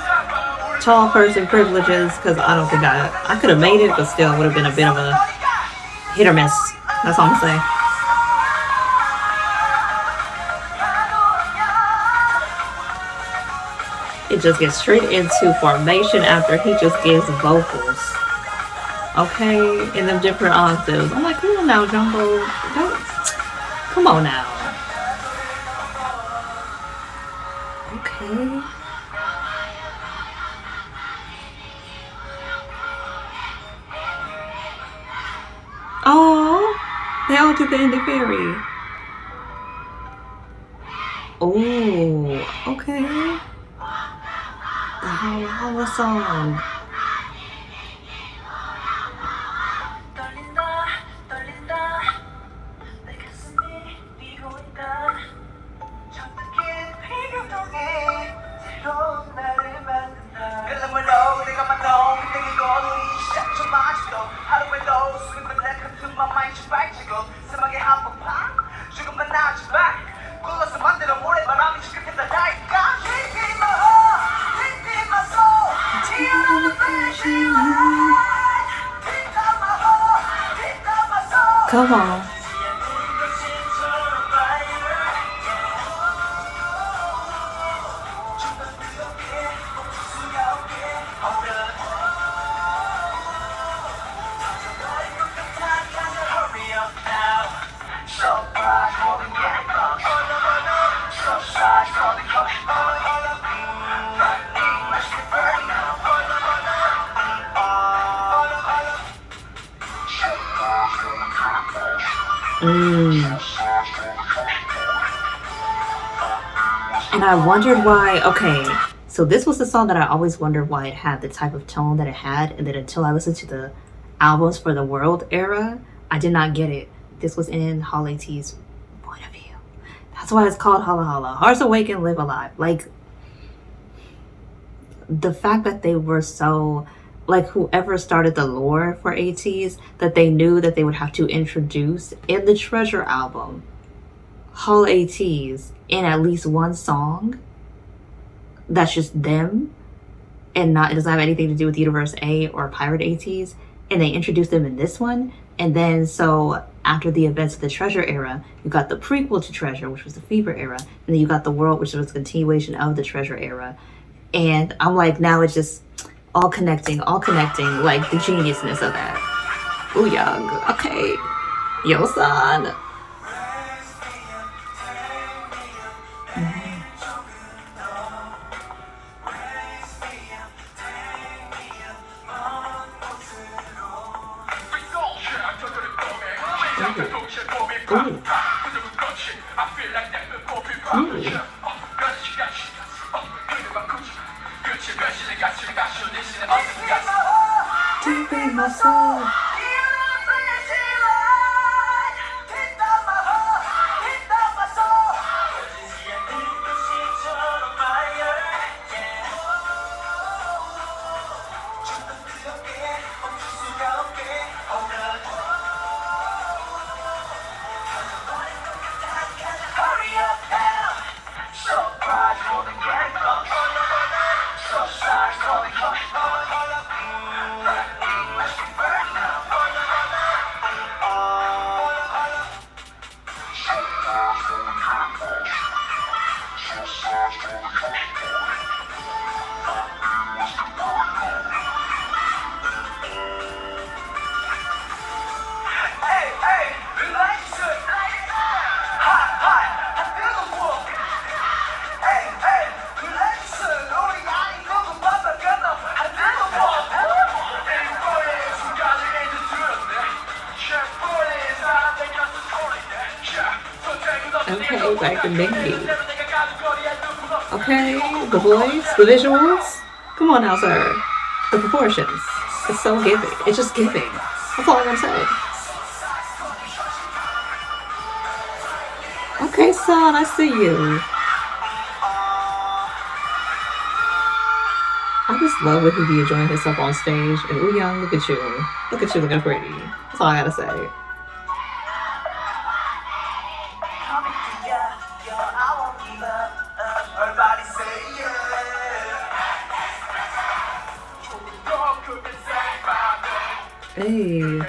Tall person privileges, because I don't think I could have made it, but still would have been a bit of a hit or miss. That's all I'm saying. It just gets straight into formation after he just gives vocals. Okay, in them different octaves. I'm like, come on now, Jumbo. Come on now. Okay. Oh, they all did the ending fairy. Oh, okay. The Hala song. Come on. And I wondered why, okay, so this was the song that I always wondered why it had the type of tone that it had, and then until I listened to the albums for the World era, I did not get it. This was in ATEEZ point of view. That's why it's called Hala Hala. Hearts Awaken, Live Alive. Like, the fact that they were so, like, whoever started the lore for ATEEZ, that they knew that they would have to introduce in the Treasure album Hala ATEEZ in at least one song that's just them and it doesn't have anything to do with Universe A or Pirate ATEEZ, and they introduced them in this one. And then so after the events of the Treasure era, you got the prequel to Treasure, which was the Fever era, and then you got the World, which was a continuation of the Treasure era. And I'm like, now it's just all connecting, like the geniusness of that. Ooh, young. Okay. Yo, son. Deep in my soul. Okay, back to Minky. Okay, the voice, the visuals. Come on now, sir. The proportions. It's so giving. It's just giving. That's all I'm gonna say. Okay, son, I see you. I just love when he be enjoying himself on stage. And ooh, young, look at you. Look at you looking pretty. That's all I gotta say. Hey.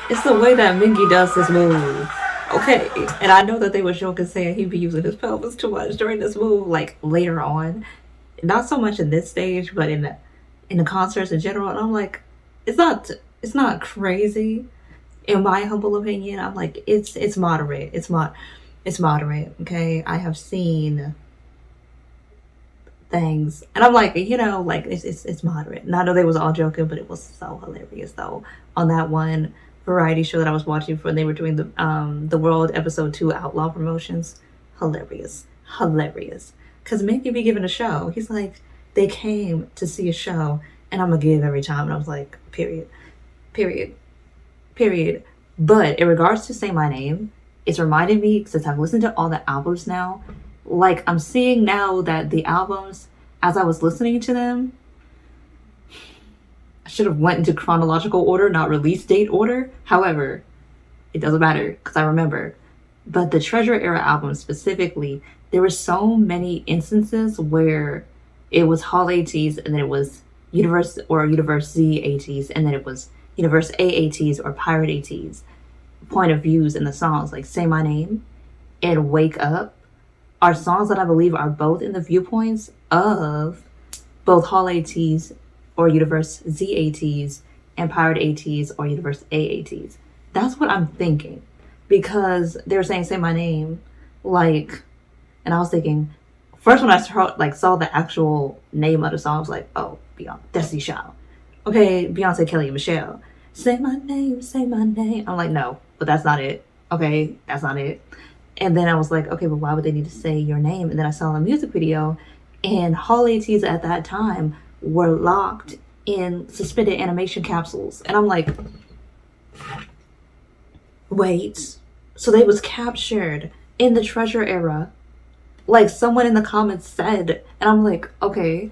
It's the way that Mingy does this move. Okay, and I know that they were joking saying he'd be using his pelvis too much during this move, like later on. Not so much in this stage, but in the concerts in general. And I'm like, it's not crazy, in my humble opinion. I'm like, it's moderate. It's moderate. Okay, I have seen things, and I'm like, like it's moderate. And I know they was all joking, but it was so hilarious though on that one variety show that I was watching for when they were doing the World Episode 2 Outlaw promotions. Hilarious. Because Mickey be giving a show. He's like, they came to see a show, and I'm gonna give every time. And I was like, period. But in regards to Say My Name, it's reminded me, since I've listened to all the albums now, like I'm seeing now that the albums, as I was listening to them, I should have went into chronological order, not release date order. However, it doesn't matter because I remember. But the Treasure Era album specifically, there were so many instances where it was Hall ATEEZ, and then it was Universe Z ATEEZ, and then it was Universe A ATEEZ or Pirate ATEEZ point of views in the songs. Like Say My Name and Wake Up are songs that I believe are both in the viewpoints of both Hall ATEEZ or Universe Z ATEEZ and Pirate ATEEZ or Universe A ATEEZ. That's what I'm thinking, because they were saying Say My Name, like, and I was thinking, first when I saw the actual name of the song, I was like, oh, beyond Destiny Child. Okay, Beyonce, Kelly, and Michelle. Say my name, say my name. I'm like, no, but that's not it. Okay, that's not it. And then I was like, okay, but why would they need to say your name? And then I saw a music video, and Hall ATEEZ at that time were locked in suspended animation capsules. And I'm like, wait, so they was captured in the Treasure era, like someone in the comments said. And I'm like, okay.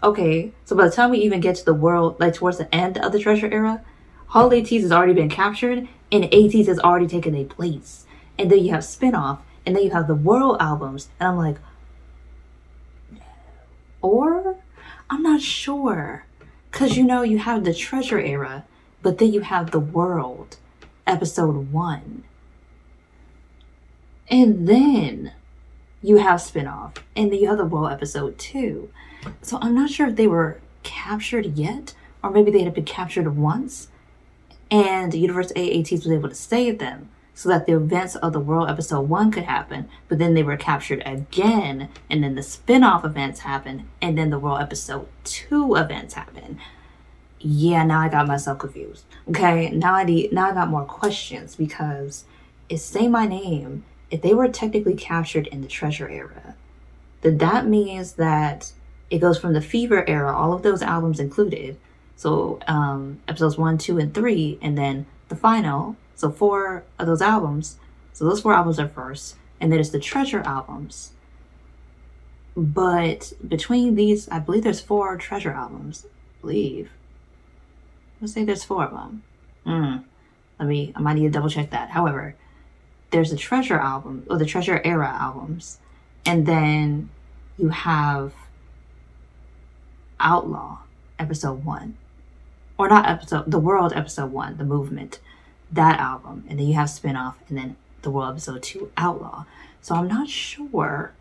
So by the time we even get to the world, like towards the end of the Treasure era, Hall ATEEZ has already been captured, and ATEEZ has already taken a place. And then you have spin-off, and then you have the world albums, and I'm like, or I'm not sure, because you have the Treasure era, but then you have the world episode 1, and then you have spin-off, and then you have the world episode 2. So I'm not sure if they were captured yet, or maybe they had been captured once, and Universe AATs was able to save them so that the events of the world episode 1 could happen, but then they were captured again, and then the spin-off events happened, and then the world episode 2 events happened. Yeah, now I got myself confused. Okay, now I got more questions, because it's Say My Name. If they were technically captured in the Treasure era, then that means that it goes from the Fever era, all of those albums included. So episodes 1, 2, and 3, and then the final. So 4 of those albums. So those 4 albums are first, and then it's the Treasure albums. But between these, I believe there's 4 Treasure albums. I believe. Let's say there's 4 of them. I might need to double check that. However, there's the Treasure album, or the Treasure era albums, and then you have Outlaw episode 1, or not episode, the world episode 1, the movement, that album, and then you have spin-off, and then the world episode 2, Outlaw. So I'm not sure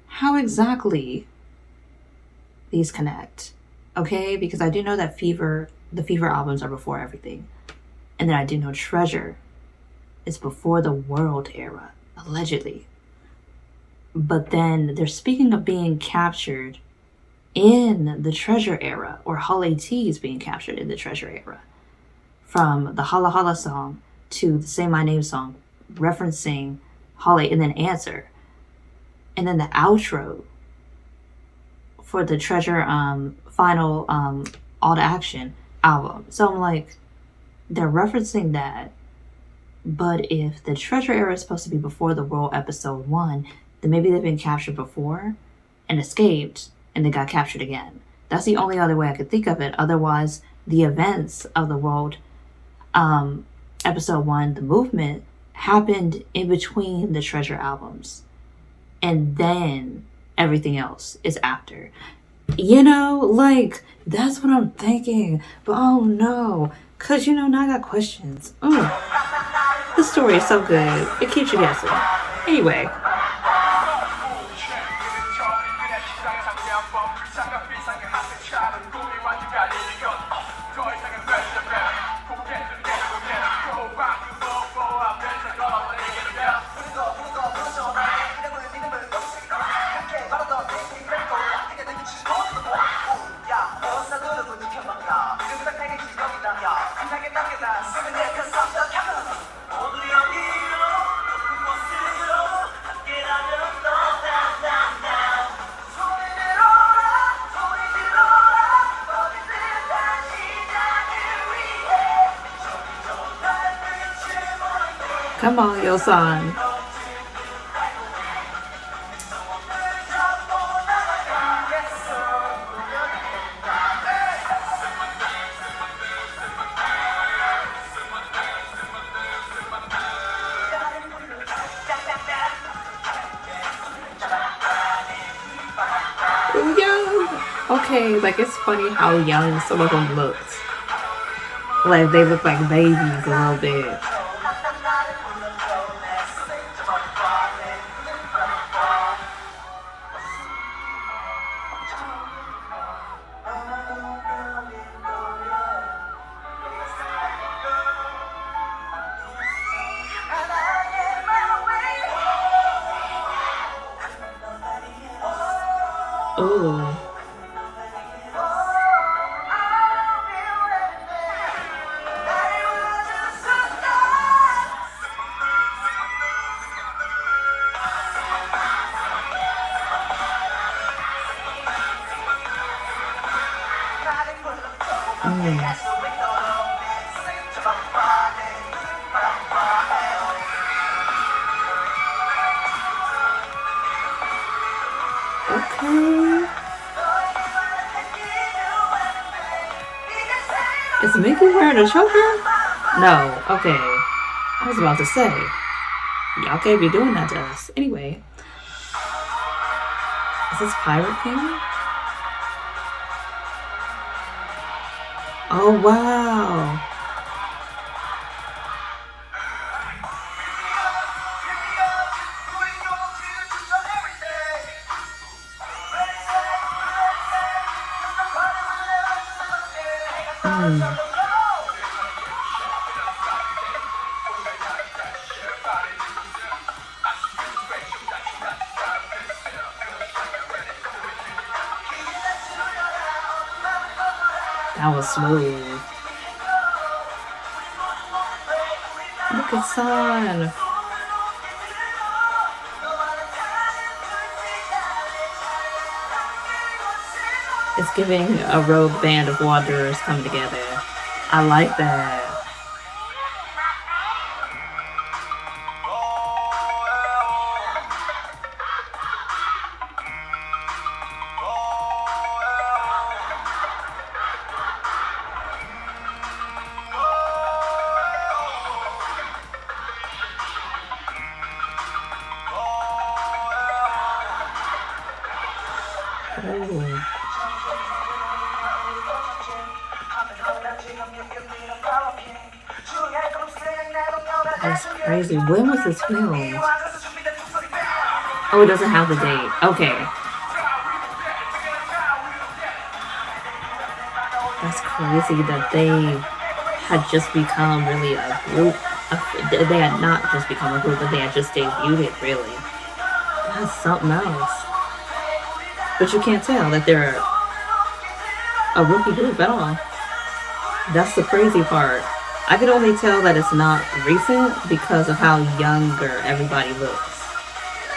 how exactly these connect, okay? Because I do know that the Fever albums are before everything, and then I do know Treasure is before the world era, allegedly. But then they're speaking of being captured in the Treasure era, or Hall ATEEZ being captured in the Treasure era, from the Hala Hala song to the Say My Name song, referencing Hala, and then Answer, and then the outro for the Treasure final All to Action album. So I'm like, they're referencing that. But if the Treasure era is supposed to be before the world episode 1, then maybe they've been captured before and escaped, and they got captured again. That's the only other way I could think of it. Otherwise, the events of the world episode 1, the movement, happened in between the Treasure albums, and then everything else is after. Like, that's what I'm thinking. But oh no, because now I got questions. The story is so good, it keeps you guessing. Anyway, come on, your song. Okay, like, it's funny how young some of them looked. Like, they look like babies a little bit. Ooh. Mm. Okay. Is Mickey wearing a choker? No. Okay. I was about to say. Y'all can't be doing that to us. Anyway. Is this Pirate King? Oh, wow. Mm. That was smooth. Look at Son. It's giving a rogue band of wanderers come together. I like that. Oh. That's crazy. When was this filmed? Oh, it doesn't have the date. Okay. That's crazy that they had just become really a group. They had not just become a group, but they had just debuted it, really. That's something else. But you can't tell that they're a rookie group at all. That's the crazy part. I could only tell that it's not recent because of how younger everybody looks.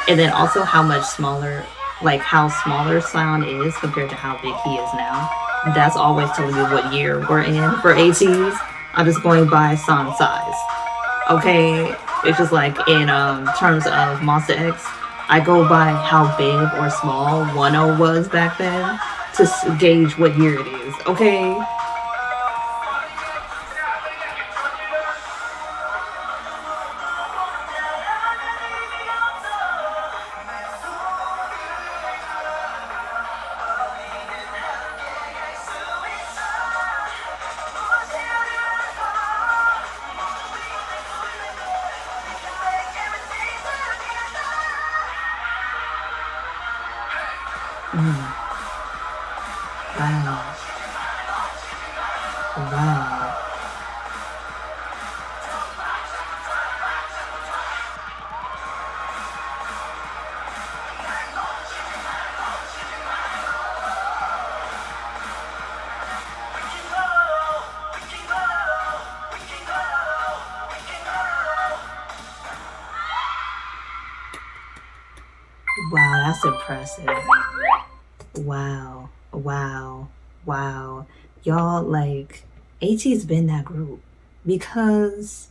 And then also how much smaller, like how smaller Sound is compared to how big he is now. That's always telling me what year we're in for ATEEZ. I'm just going by Sound's size. Okay? It's just like in terms of Monster X, I go by how big or small 1-0 was back then to gauge what year it is. Okay? Wow. Wow. Wow, that's impressive. Wow. Wow. Wow. Y'all, like, AT's been that group because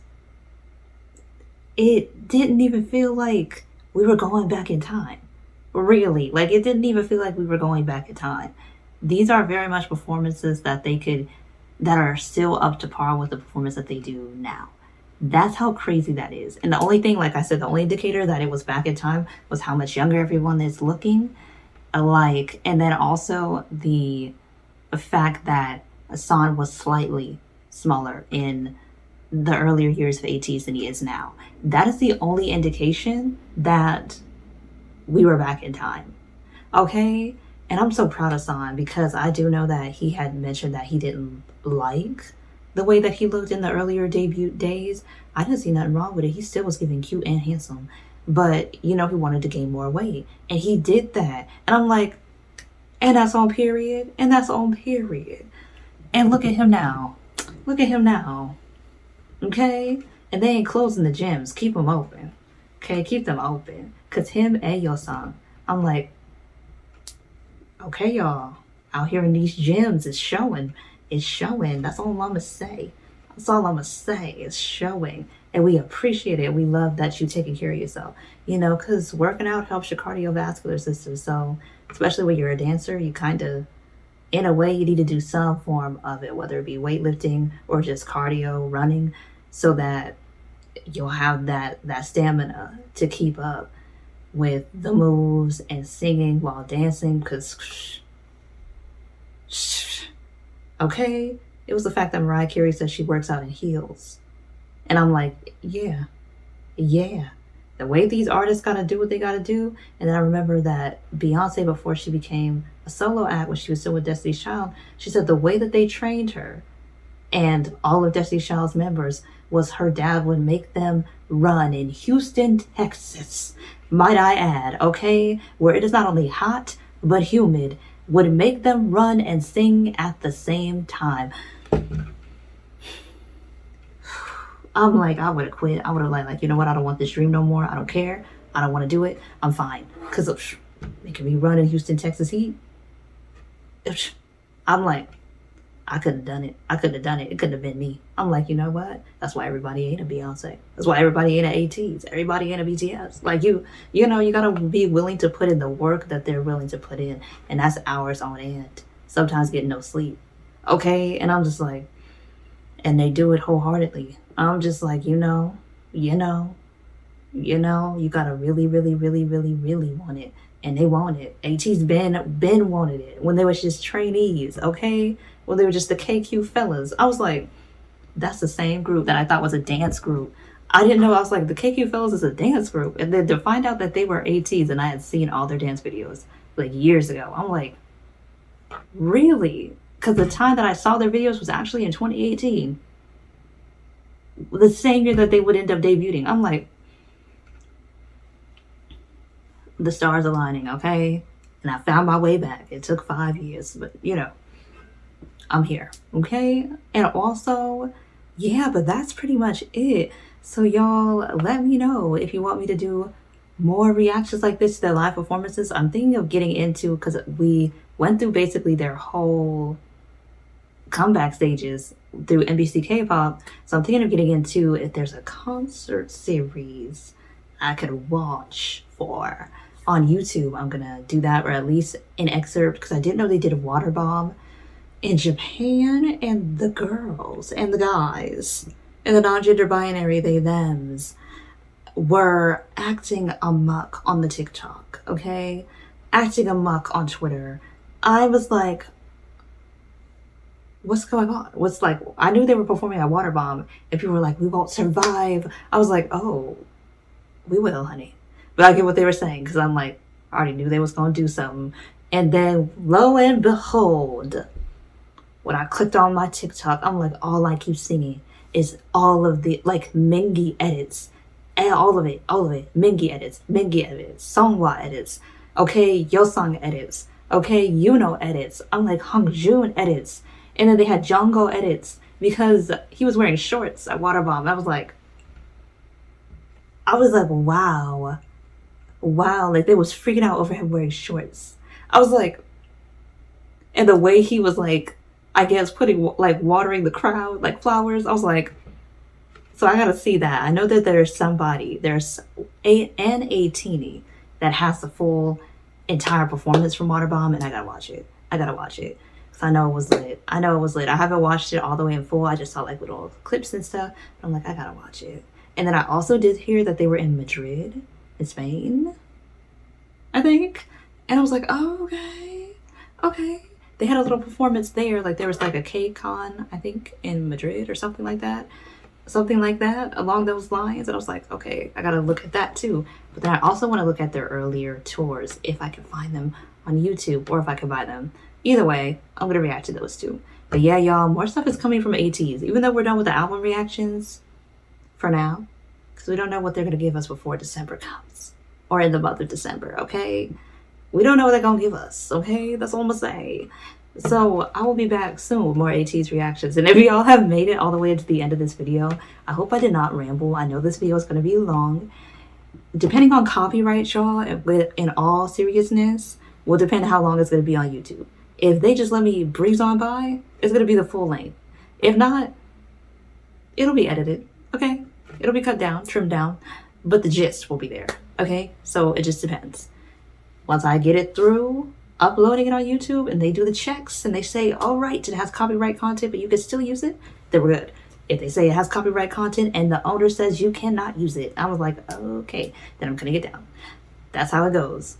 it didn't even feel like we were going back in time. Really. Like, it didn't even feel like we were going back in time. These are very much performances that that are still up to par with the performance that they do now. That's how crazy that is. And the only thing, like I said, the only indicator that it was back in time was how much younger everyone is looking. Like, and then also the fact that Hassan was slightly smaller in the earlier years of ATEEZ than he is now. That is the only indication that we were back in time. Okay? And I'm so proud of Hassan because I do know that he had mentioned that he didn't like the way that he looked in the earlier debut days. I didn't see nothing wrong with it. He still was giving cute and handsome. But, you know, he wanted to gain more weight. And he did that. And I'm like, and that's on period. And that's on period. And look at him now. Look at him now. Okay? And they ain't closing the gyms. Keep them open. Okay? Keep them open. Because him and your son, I'm like, okay, y'all. Out here in these gyms, it's showing. It's showing. That's all I'm gonna say. That's all I'm gonna say. It's showing. And we appreciate it. We love that you taking care of yourself. You know, because working out helps your cardiovascular system. So, especially when you're a dancer, you kind of, in a way, you need to do some form of it, whether it be weightlifting or just cardio, running, so that you'll have that stamina to keep up with the moves and singing while dancing. Because, okay, it was the fact that Mariah Carey said she works out in heels. And I'm like, yeah, yeah. The way these artists gotta do what they gotta do. And then I remember that Beyonce, before she became a solo act, when she was still with Destiny's Child, she said the way that they trained her and all of Destiny's Child's members was her dad would make them run in Houston, Texas, might I add, okay, where it is not only hot but humid, would make them run and sing at the same time. I'm like, I would have quit. I would have like, you know what? I don't want this dream no more. I don't care. I don't want to do it. I'm fine. Because making me run in Houston, Texas heat. I'm like, I couldn't have done it. I couldn't have done it. It couldn't have been me. I'm like, you know what? That's why everybody ain't a Beyonce. That's why everybody ain't a ATEEZ. Everybody ain't a BTS. Like you know, you got to be willing to put in the work that they're willing to put in. And that's hours on end. Sometimes getting no sleep. Okay? And I'm just like, and they do it wholeheartedly. I'm just like, you gotta really, really, really, really, really want it. And they want it. AT's been wanted it when they was just trainees, okay? When they were just the KQ fellas. I was like, that's the same group that I thought was a dance group. I didn't know. I was like, the KQ fellas is a dance group. And then to find out that they were AT's and I had seen all their dance videos like years ago. I'm like, really? Because the time that I saw their videos was actually in 2018. The same year that they would end up debuting. I'm like, the stars aligning, okay? And I found my way back. It took 5 years, but I'm here, okay? And also, yeah, but that's pretty much it. So y'all, let me know if you want me to do more reactions like this to their live performances. I'm thinking of getting into, because we went through basically their whole comeback stages through NBC K-pop. So I'm thinking of getting into if there's a concert series I could watch for on YouTube. I'm gonna do that, or at least an excerpt, because I didn't know they did a Water Bomb in Japan, and the girls and the guys and the non-gender binary, they thems, were acting amok on the TikTok, okay? Acting amok on Twitter. I was like, what's going on? What's like, I knew they were performing at Water Bomb, and people were like, we won't survive. I was like, oh, we will, honey. But I get what they were saying, because I'm like, I already knew they was going to do something. And then, lo and behold, when I clicked on my TikTok, I'm like, all I keep singing is all of the, like, Mingy edits. And all of it. Mingy edits, Songhwa edits, okay, Yosung edits, okay, Yuno edits. I'm like, Hongjoon edits. And then they had Jungkook edits because he was wearing shorts at Water Bomb. I was like, wow. Like, they was freaking out over him wearing shorts. I was like, and the way he was like, I guess putting, like, watering the crowd like flowers. I was like, so I gotta see that. I know that there's a teenie that has the full entire performance from Water Bomb, and I gotta watch it. Because I know it was lit. I haven't watched it all the way in full. I just saw like little clips and stuff. But I'm like, I gotta watch it. And then I also did hear that they were in Madrid, in Spain, I think. And I was like, oh, okay. They had a little performance there. Like, there was like a K-Con, I think, in Madrid or something like that. Along those lines. And I was like, okay, I gotta look at that too. But then I also want to look at their earlier tours, if I can find them on YouTube, or if I can buy them. Either way, I'm gonna react to those too. But yeah, y'all, more stuff is coming from ATEEZ. Even though we're done with the album reactions for now, because we don't know what they're gonna give us before December comes, or in the month of December, okay? We don't know what they're gonna give us, okay? That's all I'm gonna say. So I will be back soon with more ATEEZ reactions. And if y'all have made it all the way to the end of this video, I hope I did not ramble. I know this video is gonna be long. Depending on copyright, y'all, in all seriousness, will depend how long it's gonna be on YouTube. If they just let me breeze on by, it's gonna be the full length. If not, it'll be edited, okay? It'll be cut down, trimmed down, but the gist will be there, okay? So it just depends. Once I get it through uploading it on YouTube and they do the checks and they say, all right, it has copyright content, but you can still use it, then we're good. If they say it has copyright content and the owner says you cannot use it, I was like, okay, then I'm cutting it down. That's how it goes.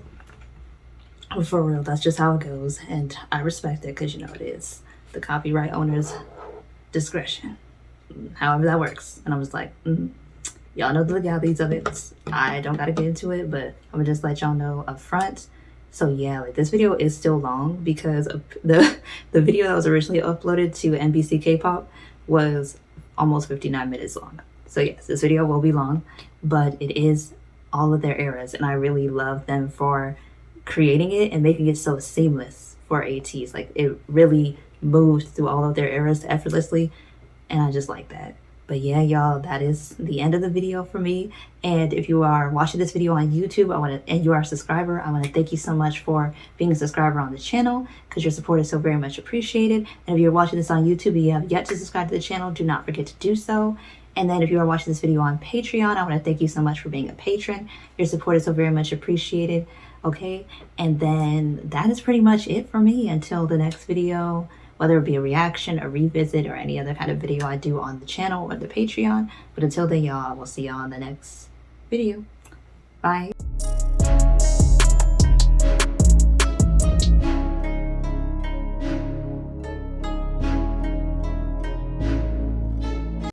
For real, that's just how it goes. And I respect it because, you know, it is the copyright owner's discretion, however that works. And I was like, y'all know the legalities of it. I don't gotta get into it, but I'm gonna just let y'all know up front. So yeah, like this video is still long because of the video that was originally uploaded to NBC K-pop was almost 59 minutes long. So yes, this video will be long, but it is all of their eras, and I really love them for creating it and making it so seamless for ATEEZ. Like it really moves through all of their eras effortlessly, and I just like that. But yeah, y'all, that is the end of the video for me. And if you are watching this video on YouTube, and you are a subscriber, I want to thank you so much for being a subscriber on the channel, because your support is so very much appreciated. And if you're watching this on YouTube and you have yet to subscribe to the channel, do not forget to do so. And then if you are watching this video on Patreon, I want to thank you so much for being a patron. Your support is so very much appreciated. Okay, and then that is pretty much it for me until the next video, whether it be a reaction, a revisit, or any other kind of video I do on the channel or the Patreon. But until then, y'all, I will see y'all in the next video. Bye.